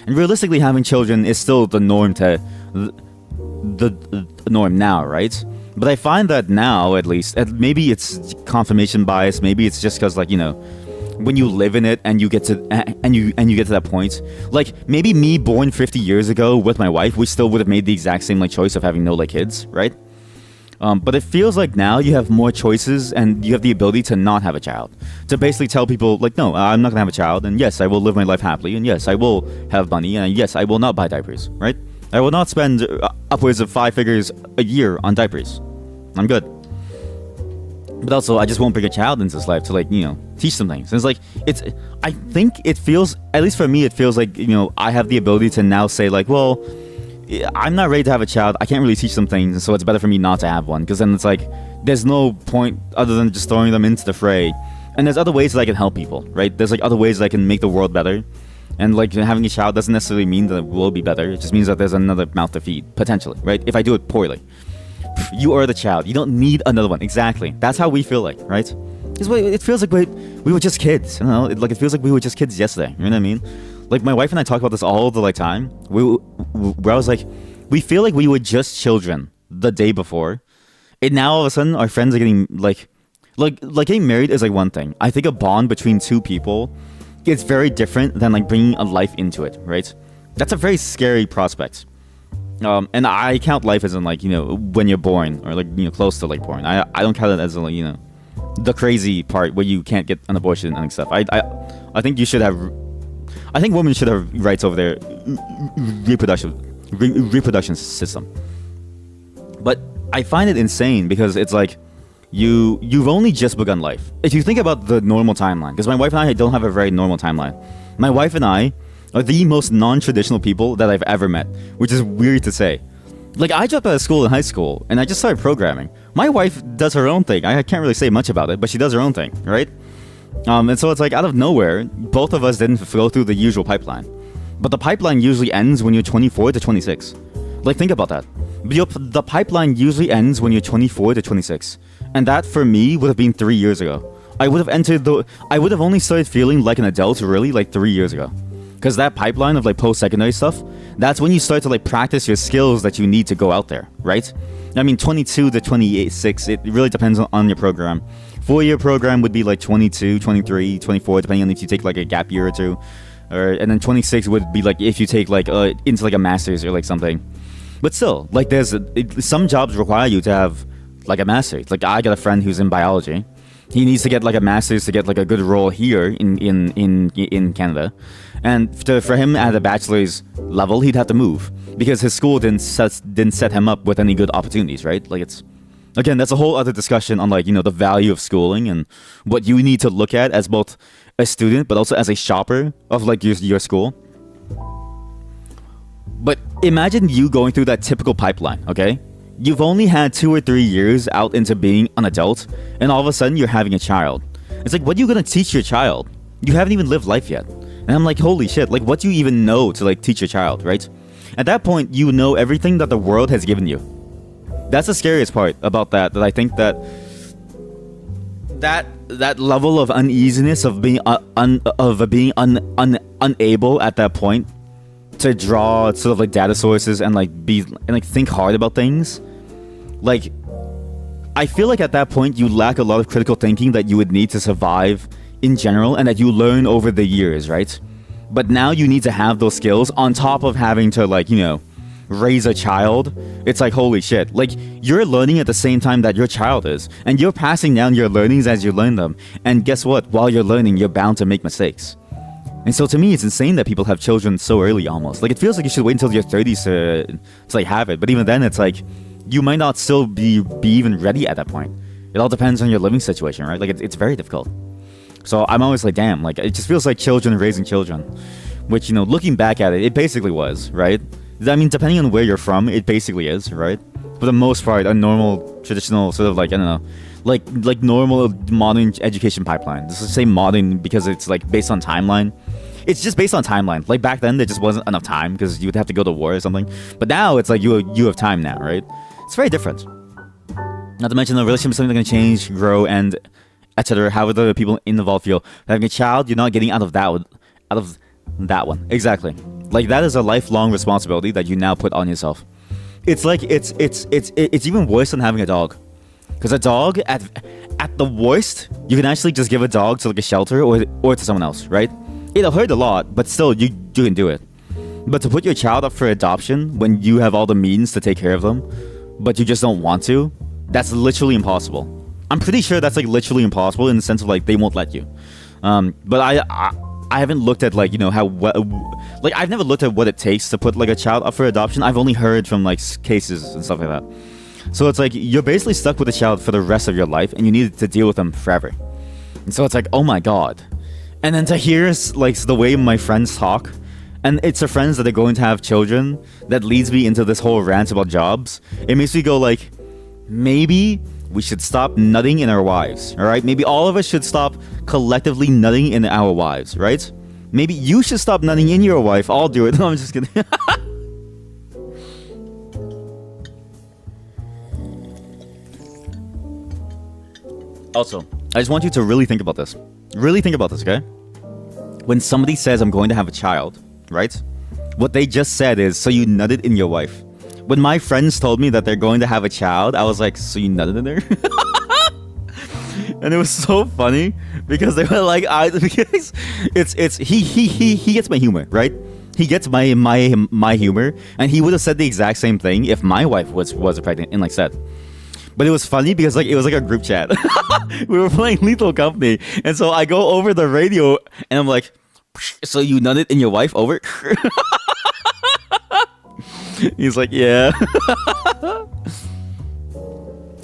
And realistically, having children is still the norm the norm now, right? But I find that now, at least, maybe it's confirmation bias. Maybe it's just because, like, when you live in it and you get to that point, like maybe me born 50 years ago with my wife, we still would have made the exact same like choice of having no like kids, right? But it feels like now you have more choices and you have the ability to not have a child. To basically tell people, like, no, I'm not going to have a child. And yes, I will live my life happily. And yes, I will have money. And yes, I will not buy diapers, right? I will not spend upwards of 5 figures a year on diapers. I'm good. But also, I just won't bring a child into this life to, like, teach them things. And it's like, I think it feels, at least for me, it feels like, I have the ability to now say, like, well, I'm not ready to have a child. I can't really teach them things, so it's better for me not to have one. Because then it's like, there's no point other than just throwing them into the fray. And there's other ways that I can help people, right? There's like other ways that I can make the world better. And like having a child doesn't necessarily mean that it will be better. It just means that there's another mouth to feed, potentially, right? If I do it poorly. You are the child. You don't need another one. Exactly. That's how we feel like, right? It feels like we were just kids. It feels like we were just kids yesterday. You know what I mean? Like, my wife and I talk about this all the time. Where I was like, we feel like we were just children the day before, and now all of a sudden our friends are getting like getting married is like one thing. I think a bond between two people is very different than like bringing a life into it, right? That's a very scary prospect. And I count life as in like when you're born or like close to like born. I don't count it as like the crazy part where you can't get an abortion and stuff. I think you should have. I think women should have rights over their reproductive reproduction system. But I find it insane because it's like you've only just begun life. If you think about the normal timeline, because my wife and I don't have a very normal timeline. My wife and I are the most non-traditional people that I've ever met, which is weird to say. Like, I dropped out of school in high school and I just started programming. My wife does her own thing. I can't really say much about it, but she does her own thing, right? And so it's like out of nowhere, both of us didn't go through the usual pipeline. But the pipeline usually ends when you're 24 to 26. Like, think about that. The pipeline usually ends when you're 24 to 26. And that, for me, would have been 3 years ago. I would have only started feeling like an adult, really, like 3 years ago. Because that pipeline of, like, post-secondary stuff, that's when you start to, like, practice your skills that you need to go out there, right? I mean, 22 to 26, it really depends on your program. 4-year program would be, like, 22, 23, 24, depending on if you take, like, a gap year or two. And then 26 would be, like, if you take, like, into, like, a master's or, like, something. But still, like, some jobs require you to have, like, a master's. Like, I got a friend who's in biology. He needs to get, like, a master's to get, like, a good role here in Canada. And for him at a bachelor's level, he'd have to move because his school didn't set him up with any good opportunities, right? Like, it's, again, that's a whole other discussion on, like, you know, the value of schooling and what you need to look at as both a student but also as a shopper of, like, your school. But imagine you going through that typical pipeline, okay? You've only had 2 or 3 years out into being an adult, and all of a sudden you're having a child. It's like, what are you gonna teach your child? You haven't even lived life yet. And I'm like, holy shit, like, what do you even know to, like, teach your child, right? At that point, you know everything that the world has given you. That's the scariest part about that I think that level of uneasiness of being unable at that point to draw sort of, like, data sources and, like, think hard about things. Like, I feel like at that point you lack a lot of critical thinking that you would need to survive in general and that you learn over the years, right? But now you need to have those skills on top of having to, like, you know, raise a child. It's like, holy shit. Like, you're learning at the same time that your child is, and you're passing down your learnings as you learn them. And guess what? While you're learning, you're bound to make mistakes. And so to me, it's insane that people have children so early almost. Like, it feels like you should wait until your 30s to like, have it. But even then, it's like, you might not still be even ready at that point. It all depends on your living situation, right? Like, it's very difficult. So I'm always like, damn, like, it just feels like children raising children. Which, you know, looking back at it, it basically was, right? I mean, depending on where you're from, it basically is, right? For the most part, a normal, traditional, sort of, like, I don't know, like normal modern education pipeline. This is say modern because it's, like, based on timeline. It's just based on timeline. Like, back then, there just wasn't enough time because you would have to go to war or something. But now, it's like you have time now, right? It's very different. Not to mention, the relationship is something that can change, grow, and etc. How would the people involved feel? Having a child, you're not getting out of that one. Exactly. Like, that is a lifelong responsibility that you now put on yourself. It's like it's even worse than having a dog. Because a dog, at the worst, you can actually just give a dog to, like, a shelter or to someone else, right? It'll hurt a lot, but still, you can do it. But to put your child up for adoption when you have all the means to take care of them, but you just don't want to, that's literally impossible. I'm pretty sure that's, like, literally impossible in the sense of, like, they won't let you. But I haven't looked at, like, you know, like, I've never looked at what it takes to put, like, a child up for adoption. I've only heard from, like, cases and stuff like that. So it's like, you're basically stuck with a child for the rest of your life, and you need to deal with them forever. And so it's like, oh my god. And then to hear, like, the way my friends talk, and it's the friends that are going to have children, that leads me into this whole rant about jobs. It makes me go, like, maybe we should stop nutting in our wives, alright? Maybe all of us should stop collectively nutting in our wives, right? Maybe you should stop nutting in your wife. I'll do it. No, I'm just kidding. Also, I just want you to really think about this. Really think about this, okay? When somebody says, I'm going to have a child, right? What they just said is, so you nutted in your wife. When my friends told me that they're going to have a child, I was like, so you nutted in her? And it was so funny because they were like, because he gets my humor, right? He gets my humor, and he would have said the exact same thing if my wife was pregnant and, like, said. But it was funny because, like, it was like a group chat. We were playing Lethal Company, and so I go over the radio and I'm like, so you nutted in your wife over? He's like, yeah.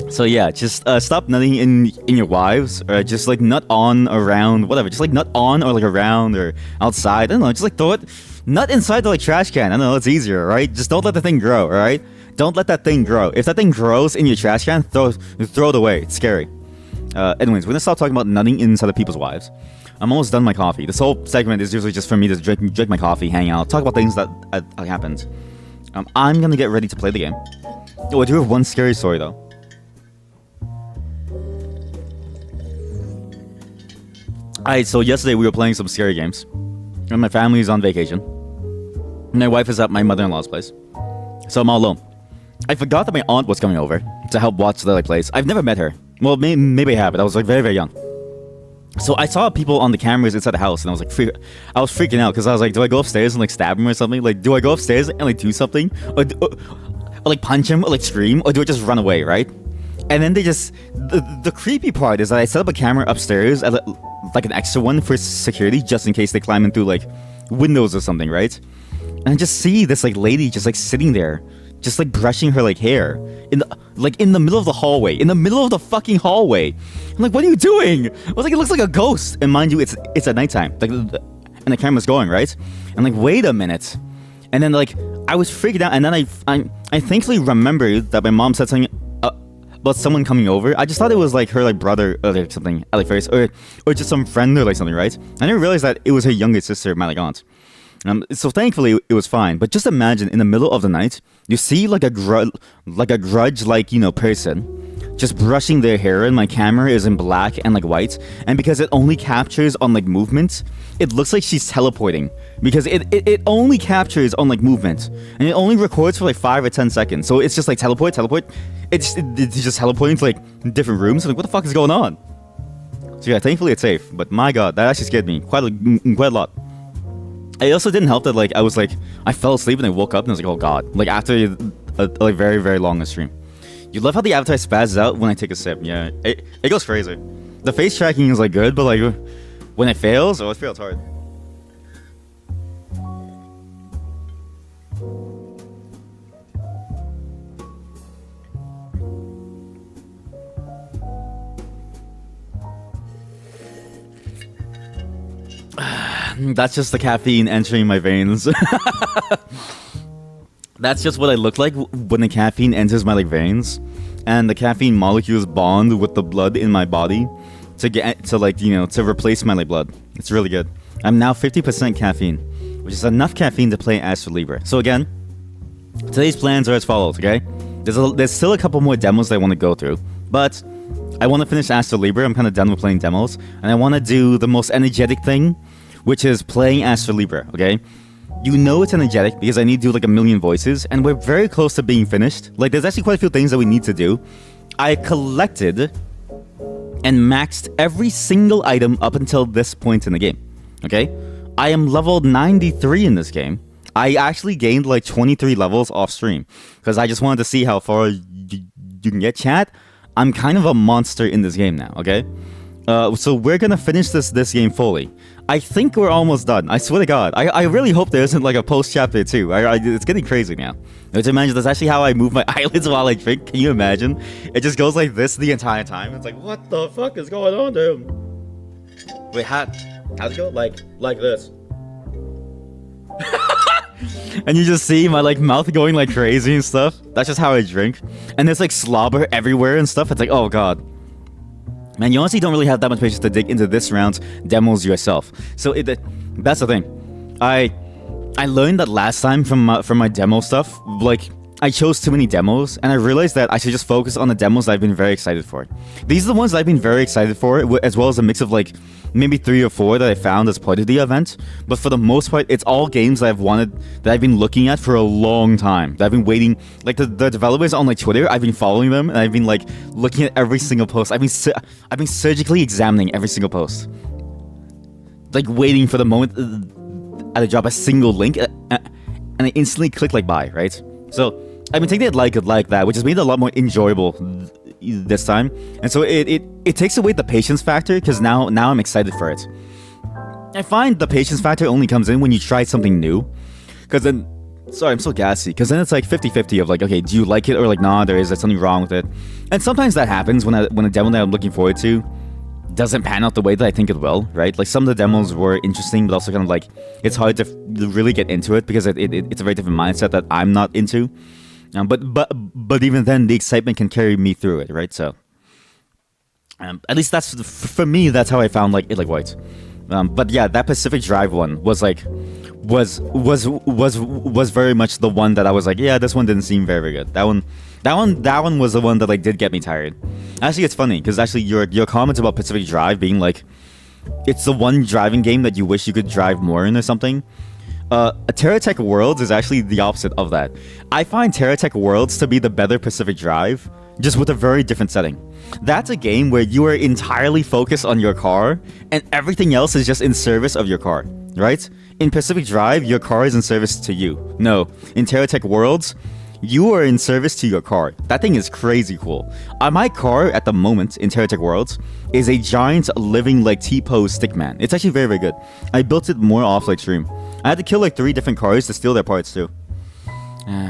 So yeah, just stop nutting in your wives, or just like nut on, around, whatever. Just like nut on or like around or outside. I don't know. Just like throw it, nut inside the like trash can. I don't know. It's easier, right? Just don't let the thing grow, all right? Don't let that thing grow. If that thing grows in your trash can, throw it away. It's scary. Anyways, we're gonna stop talking about nutting inside of people's wives. I'm almost done my coffee. This whole segment is usually just for me to drink my coffee, hang out, talk about things that happened. I'm gonna get ready to play the game. Oh, I do have one scary story though. Alright, so yesterday we were playing some scary games. And my family is on vacation. My wife is at my mother-in-law's place. So I'm all alone. I forgot that my aunt was coming over to help watch the place. I've never met her. Well, maybe I have, but I was like very, very young. So I saw people on the cameras inside the house, and I was like, I was freaking out because I was like, do I go upstairs and like stab him or something? Like, do I go upstairs and like do something, or like punch him, or like scream, or do I just run away, right? And then they just the creepy part is that I set up a camera upstairs, like an extra one for security, just in case they climb in through like windows or something, right? And I just see this like lady just like sitting there, just like brushing her like hair in the middle of the hallway, in the middle of the fucking hallway. I'm like, what are you doing? I was like, it looks like a ghost. And mind you, it's at nighttime, like, and the camera's going, right? I'm like, wait a minute. And then like I was freaking out, and then I thankfully remembered that my mom said something about someone coming over. I just thought it was like her like brother or like something at like first, or just some friend or like something, right? I didn't realize that it was her youngest sister, my like aunt. So thankfully it was fine. But just imagine in the middle of the night, you see like a grudge like, you know, person just brushing their hair, and my camera is in black and like white, and because it only captures on like movement, it looks like she's teleporting, because it only captures on like movement, and it only records for like 5 or 10 seconds. So it's just like teleport. It's just teleporting to like different rooms. I'm like, what the fuck is going on? So yeah, thankfully it's safe. But my god, that actually scared me quite a lot. It also didn't help that like I fell asleep and I woke up and I was like, oh god, like after a like very, very long stream. You love how the avatar spazzes out when I take a sip. Yeah, it goes crazy. The face tracking is like good, but like when it fails, it feels hard. That's just the caffeine entering my veins. That's just what I look like when the caffeine enters my like veins, and the caffeine molecules bond with the blood in my body to get to like, you know, to replace my like blood. It's really good. I'm now 50% caffeine, which is enough caffeine to play Astro Libra. So again, today's plans are as follows. Okay, there's still a couple more demos that I want to go through, but I want to finish Astro Libra. I'm kind of done with playing demos, and I want to do the most energetic thing, which is playing Astro Libra. Okay. You know it's energetic because I need to do like a million voices, and we're very close to being finished. Like, there's actually quite a few things that we need to do. I collected and maxed every single item up until this point in the game. Okay? I am level 93 in this game. I actually gained like 23 levels off stream because I just wanted to see how far you can get, chat. I'm kind of a monster in this game now, okay? So we're gonna finish this game fully. I think we're almost done. I swear to God. I really hope there isn't like a post chapter 2. It's getting crazy now. To imagine that's actually how I move my eyelids while I drink. Can you imagine? It just goes like this the entire time. It's like, what the fuck is going on, dude? Wait, how's it go? Like this. And you just see my like mouth going like crazy and stuff. That's just how I drink. And there's like slobber everywhere and stuff. It's like, oh god. Man, you honestly don't really have that much patience to dig into this round's demos yourself. So that's the thing. I learned that last time from my demo stuff. Like, I chose too many demos, and I realized that I should just focus on the demos that I've been very excited for. These are the ones that I've been very excited for, as well as a mix of like maybe 3 or 4 that I found as part of the event. But for the most part, it's all games that I've been looking at for a long time. That I've been waiting, like the developers on like Twitter. I've been following them, and I've been like looking at every single post. I've been surgically examining every single post, like waiting for the moment that I drop a single link, and I instantly click like buy, right? So I've been taking it like that, which has made it a lot more enjoyable this time. And so it takes away the patience factor, because now I'm excited for it. I find the patience factor only comes in when you try something new, because then Sorry, I'm so gassy. Because then it's like 50-50 of like, okay, do you like it or like, nah, there is like something wrong with it. And sometimes that happens when a demo that I'm looking forward to doesn't pan out the way that I think it will, right? Like some of the demos were interesting, but also kind of like it's hard to really get into it because it's a very different mindset that I'm not into. But even then, the excitement can carry me through it, right? So at least that's for me. That's how I found like it like White. But yeah, that Pacific Drive one was like was very much the one that I was like, yeah, this one didn't seem very good. That one was the one that like did get me tired. Actually, it's funny because actually your comments about Pacific Drive being like it's the one driving game that you wish you could drive more in or something. TerraTech Worlds is actually the opposite of that. I find TerraTech Worlds to be the better Pacific Drive, just with a very different setting. That's a game where you are entirely focused on your car, and everything else is just in service of your car, right? In Pacific Drive, your car is in service to you. No, in TerraTech Worlds, you are in service to your car. That thing is crazy cool. My car at the moment in TerraTech Worlds is a giant living like T-pose stickman. It's actually very, very good. I built it more off like stream. I had to kill like 3 different cars to steal their parts too.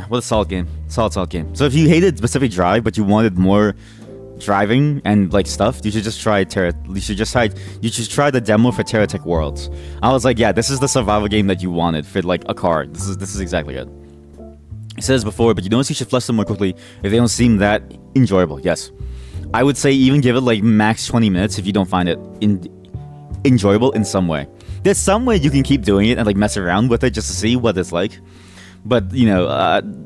What a solid game. Solid game. So if you hated Pacific Drive but you wanted more driving and like stuff, you should just try you should try the demo for TerraTech Worlds. I was like, yeah, this is the survival game that you wanted for like a car. This is exactly it. It says before, but you notice you should flush them more quickly if they don't seem that enjoyable. Yes. I would say even give it like max 20 minutes if you don't find it enjoyable in some way. There's some way you can keep doing it and like mess around with it just to see what it's like. But you know,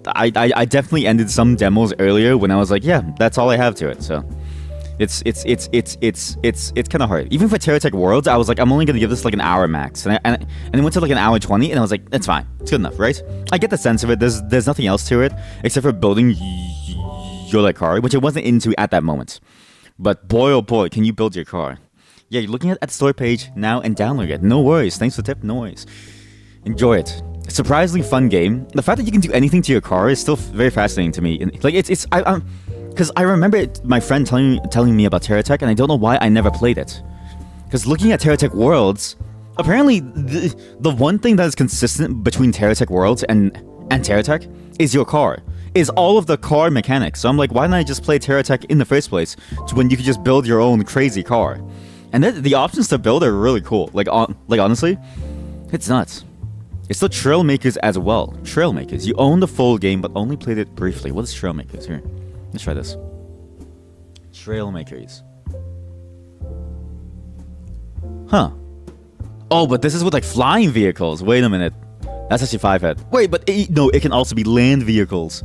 I definitely ended some demos earlier when I was like, yeah, that's all I have to it. So it's kind of hard. Even for TerraTech Worlds, I was like, I'm only gonna give this like an hour max, and it went to like an hour 20, and I was like, that's fine, it's good enough, right? I get the sense of it. There's nothing else to it except for building your like car, which I wasn't into at that moment. But boy oh boy, can you build your car? Yeah, you're looking at the store page now and download it. No worries. Thanks for the tip. No worries. Enjoy it. Surprisingly fun game. The fact that you can do anything to your car is still very fascinating to me. And, like because I remember my friend telling me about TerraTech, and I don't know why I never played it. Because looking at TerraTech Worlds, apparently the one thing that is consistent between TerraTech Worlds and TerraTech is your car. Is all of the car mechanics. So I'm like, why didn't I just play TerraTech in the first place when you could just build your own crazy car? And the options to build are really cool. Like honestly, it's nuts. It's the Trailmakers as well. Trailmakers. You own the full game, but only played it briefly. What is Trailmakers? Here, let's try this. Trailmakers. Huh. Oh, but this is with like flying vehicles. Wait a minute. That's actually 5-head. Wait, but no, it can also be land vehicles.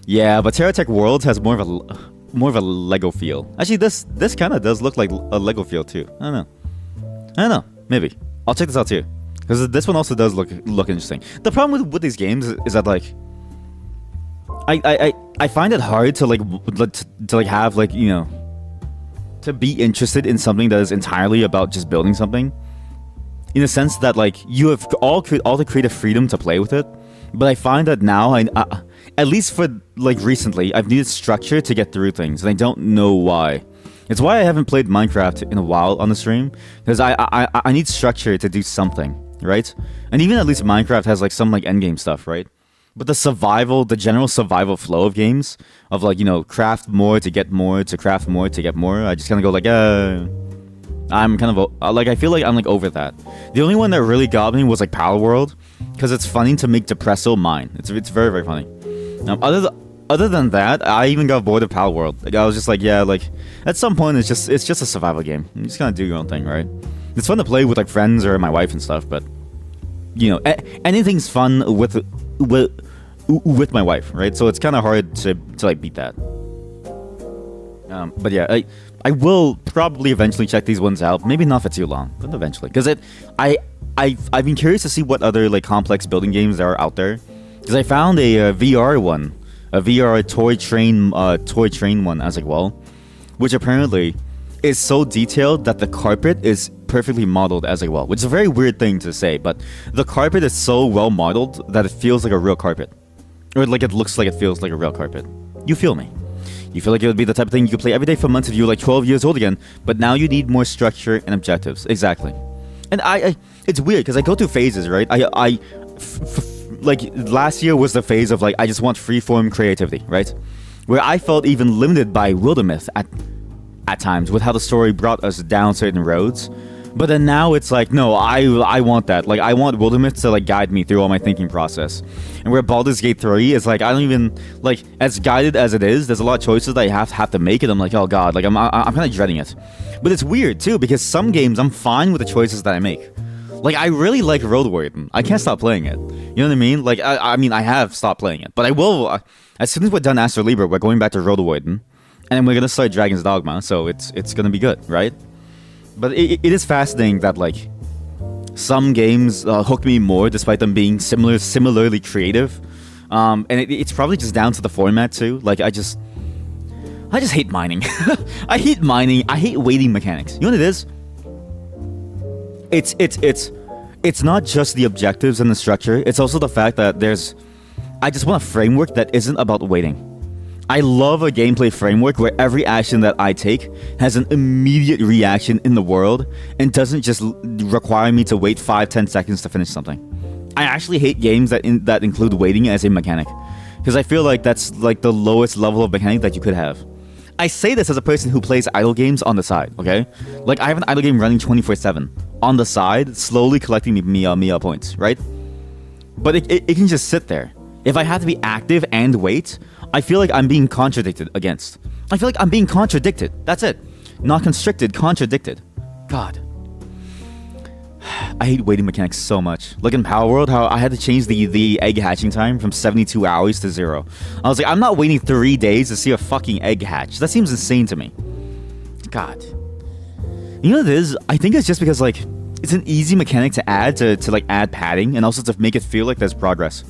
Yeah, but TerraTech Worlds has more of a Lego feel. Actually, this kind of does look like a Lego feel too. I don't know. Maybe. I'll check this out too. Because this one also does look interesting. The problem with these games is that like I find it hard to like have like, you know, to be interested in something that is entirely about just building something. In the sense that like you have all the creative freedom to play with it, but I find that now at least for like recently, I've needed structure to get through things, and I don't know why. It's why I haven't played Minecraft in a while on the stream, because I need structure to do something, right? And even at least Minecraft has like some like endgame stuff, right? But the general survival flow of games, of like, you know, craft more to get more, to craft more to get more, I just kind of go like, I'm kind of like, I feel like I'm like over that. The only one that really got me was like Palworld, because it's funny to make Depresso mine. It's very, very funny. Other than that, I even got bored of Palworld. Like I was just like, yeah, like at some point it's just a survival game. You just kind of do your own thing, right? It's fun to play with like friends or my wife and stuff, but you know, anything's fun with my wife, right? So it's kind of hard to like beat that. But yeah, I will probably eventually check these ones out. Maybe not for too long, but eventually, because I've been curious to see what other like complex building games there are out there. Because I found a VR one, a VR toy train one as well, which apparently is so detailed that the carpet is perfectly modeled as well, which is a very weird thing to say, but the carpet is so well modeled that it feels like a real carpet, or like it looks like it feels like a real carpet. You feel me? You feel like it would be the type of thing you could play every day for months if you were like 12 years old again, but now you need more structure and objectives. Exactly. And it's weird because I go through phases, right? like last year was the phase of like I just want freeform creativity, right? Where I felt even limited by Wildermyth at times with how the story brought us down certain roads. But then now it's like, no, I want that. Like, I want Wildermyth to, like, guide me through all my thinking process. And where Baldur's Gate 3 is like, I don't even, like, as guided as it is, there's a lot of choices that I have to make, and I'm like, oh god, like, I'm kind of dreading it. But it's weird, too, because some games, I'm fine with the choices that I make. Like, I really like Road Warden. I can't stop playing it. You know what I mean? Like, I mean, I have stopped playing it. But I will, as soon as we're done Astro Libre, we're going back to Road Warden. And then we're gonna start Dragon's Dogma, so it's gonna be good, right? But it is fascinating that, like, some games hook me more despite them being similarly creative. And it's probably just down to the format, too. Like, I just hate mining. I hate mining. I hate waiting mechanics. You know what it is? It's not just the objectives and the structure. It's also the fact that I just want a framework that isn't about waiting. I love a gameplay framework where every action that I take has an immediate reaction in the world and doesn't just require me to wait 5-10 seconds to finish something. I actually hate games that include waiting as a mechanic, because I feel like that's like the lowest level of mechanic that you could have. I say this as a person who plays idle games on the side, okay? Like, I have an idle game running 24/7 on the side, slowly collecting me Mia points, right? But it can just sit there. If I have to be active and wait, I feel like I'm being contradicted against. I feel like I'm being contradicted. That's it. Not constricted, contradicted. God. I hate waiting mechanics so much. Like in Power World, how I had to change the egg hatching time from 72 hours to 0. I was like, I'm not waiting 3 days to see a fucking egg hatch. That seems insane to me. God. You know what it is? I think it's just because, like, it's an easy mechanic to add to like add padding and also to make it feel like there's progress.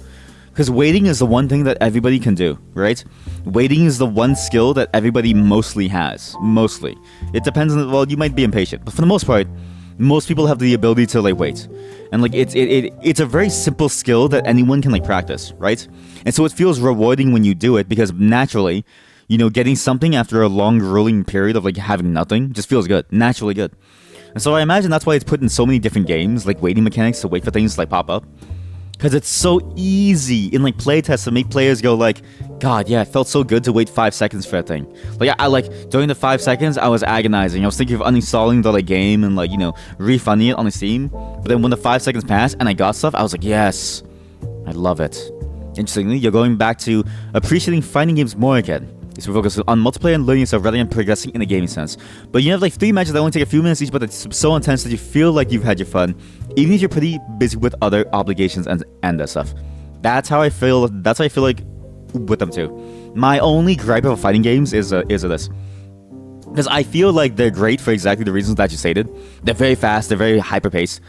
Because waiting is the one thing that everybody can do, right? Waiting is the one skill that everybody mostly has. Mostly. It depends on, well, you might be impatient, but for the most part, most people have the ability to, like, wait. And, like, it's a very simple skill that anyone can, like, practice, right? And so it feels rewarding when you do it, because naturally, you know, getting something after a long, grueling period of, like, having nothing just feels good. Naturally good. And so I imagine that's why it's put in so many different games, like waiting mechanics to wait for things to, like, pop up. Because it's so easy in, like, playtests to make players go like, God, yeah, it felt so good to wait 5 seconds for a thing. Like, I like, during the 5 seconds, I was agonizing. I was thinking of uninstalling the, like, game and, like, you know, refunding it on the Steam. But then when the 5 seconds passed and I got stuff, I was like, yes, I love it. Interestingly, you're going back to appreciating fighting games more again. So we focus on multiplayer and learning yourself rather than progressing in a gaming sense. But you have like 3 matches that only take a few minutes each, but it's so intense that you feel like you've had your fun, even if you're pretty busy with other obligations and that stuff. That's how I feel. That's how I feel like with them too. My only gripe about fighting games is this. Because I feel like they're great for exactly the reasons that you stated. They're very fast. They're very hyper-paced.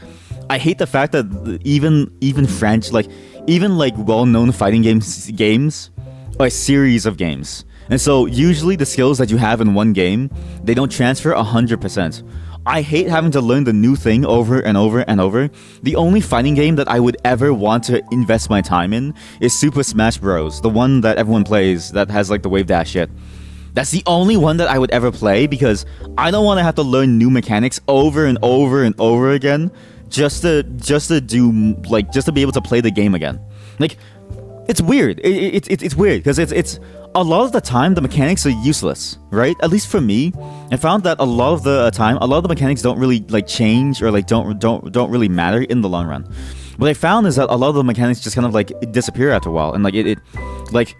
I hate the fact that even French, like even like well-known fighting games, are a series of games. And so usually the skills that you have in one game, they don't transfer 100%. I hate having to learn the new thing over and over and over. The only fighting game that I would ever want to invest my time in is Super Smash Bros. The one that everyone plays that has like the wave dash shit. That's the only one that I would ever play because I don't want to have to learn new mechanics over and over and over again just to be able to play the game again. Like, it's weird. It's weird because it's a lot of the time the mechanics are useless, right? At least for me, I found that a lot of the mechanics don't really like change or like don't really matter in the long run. What I found is that a lot of the mechanics just kind of like disappear after a while, and like it like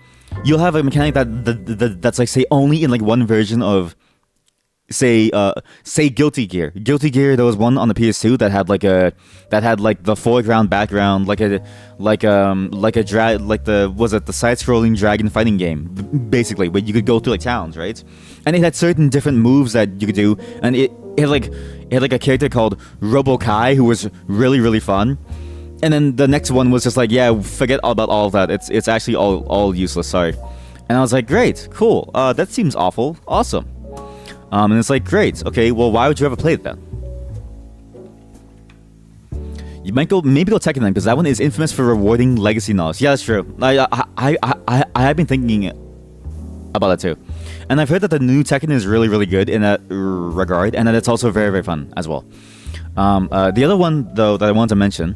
you'll have a mechanic that's like say only in like one version of say Guilty Gear. Guilty Gear, there was one on the PS2 that had like the foreground background like the side-scrolling dragon fighting game basically, where you could go through like towns, right? And it had certain different moves that you could do, and it had a character called Robo-Kai who was really, really fun. And then the next one was just like, yeah, forget all about all of that. It's actually all useless, sorry. And I was like, great, cool. That seems awesome. And it's like, great, okay, well, why would you ever play it then? You might maybe go Tekken then, because that one is infamous for rewarding legacy knowledge. Yeah, that's true. I have been thinking about that too. And I've heard that the new Tekken is really, really good in that regard, and that it's also very, very fun as well. The other one, though, that I wanted to mention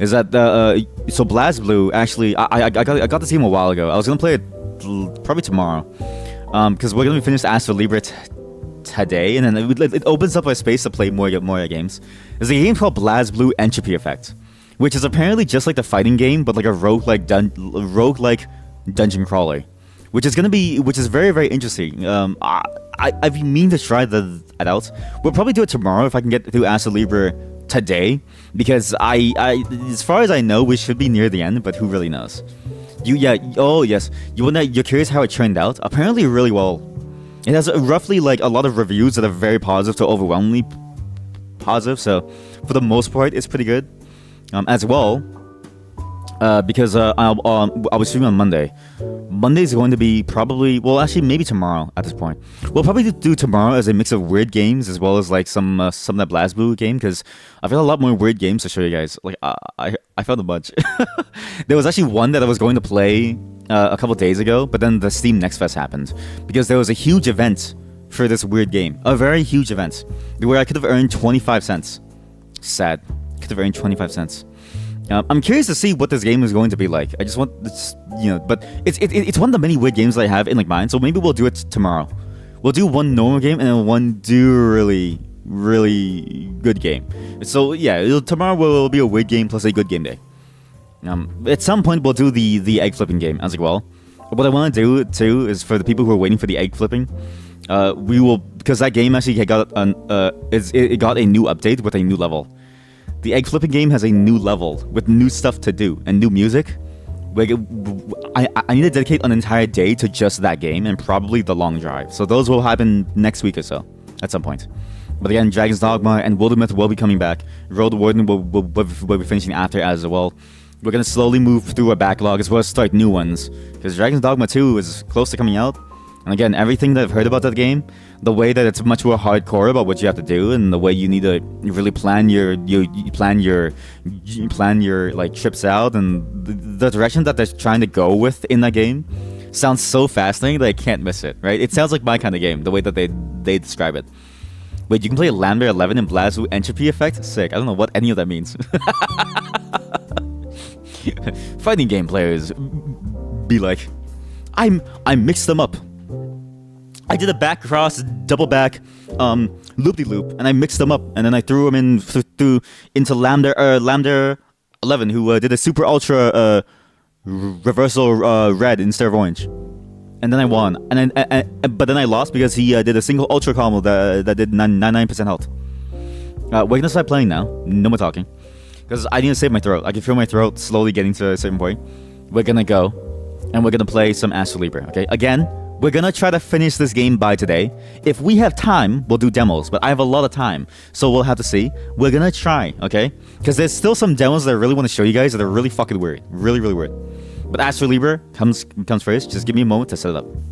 is that so BlazBlue actually I got this game a while ago. I was gonna play it probably tomorrow, because we're gonna be finished Astro Libre today, and then it opens up a space to play more games. There's a game called BlazBlue Entropy Effect, which is apparently just like the fighting game, but like a roguelike dungeon crawler, which is very, very interesting. I've been meaning to try that out. We'll probably do it tomorrow if I can get through Astro Libre today, because I as far as I know, we should be near the end, but who really knows? Oh yes, you're curious how it turned out? Apparently really well. It has roughly like a lot of reviews that are very positive to overwhelmingly positive, so for the most part it's pretty good. As well, because I'll be streaming on Monday. Monday's going to be probably, well, actually maybe tomorrow at this point. We'll probably do tomorrow as a mix of weird games as well as like some of that BlazBlue game, because I've got a lot more weird games to show you guys. Like I found a bunch. There was actually one that I was going to play a couple days ago, but then the Steam Next Fest happened because there was a huge event for this weird game, a very huge event where I could have earned 25 cents. Sad. Could have earned 25 cents. I'm curious to see what this game is going to be like. I just want this, but it's one of the many weird games that I have in like mind. So maybe we'll do it tomorrow. We'll do one normal game and then one really, really good game. So yeah, tomorrow will be a weird game plus a good game day. At some point we'll do the egg flipping game as well. What I want to do too is for the people who are waiting for the egg flipping, we will, because that game actually got it got a new update with a new level. The egg flipping game has a new level with new stuff to do and new music. I need to dedicate an entire day to just that game and probably the long drive. So those will happen next week or so, at some point. But again, Dragon's Dogma and Wildermyth will be coming back. Road Warden will be finishing after as well. We're going to slowly move through a backlog as well as start new ones, because Dragon's Dogma 2 is close to coming out. And again, everything that I've heard about that game, the way that it's much more hardcore about what you have to do, and the way you need to really plan your like trips out, and the direction that they're trying to go with in that game sounds so fascinating that I can't miss it. Right? It sounds like my kind of game, the way that they describe it. Wait, you can play Lambda 11 in BlazBlue Entropy Effect? Sick. I don't know what any of that means. Fighting game players be like, I mixed them up. I did a back cross, double back, loop-de-loop, and I mixed them up, and then I threw them into Lambda 11, who did a super ultra reversal red instead of orange, and then I won. But then I lost because he did a single ultra combo that did 99% health. We're gonna start playing now. No more talking, because I need to save my throat. I can feel my throat slowly getting to a certain point. We're gonna go, and we're gonna play some Astro Libre. Okay, again. We're gonna try to finish this game by today. If we have time, we'll do demos, but I have a lot of time, so we'll have to see. We're gonna try, okay? Because there's still some demos that I really want to show you guys that are really fucking weird. Really, really weird. But Astro Libre comes first. Just give me a moment to set it up.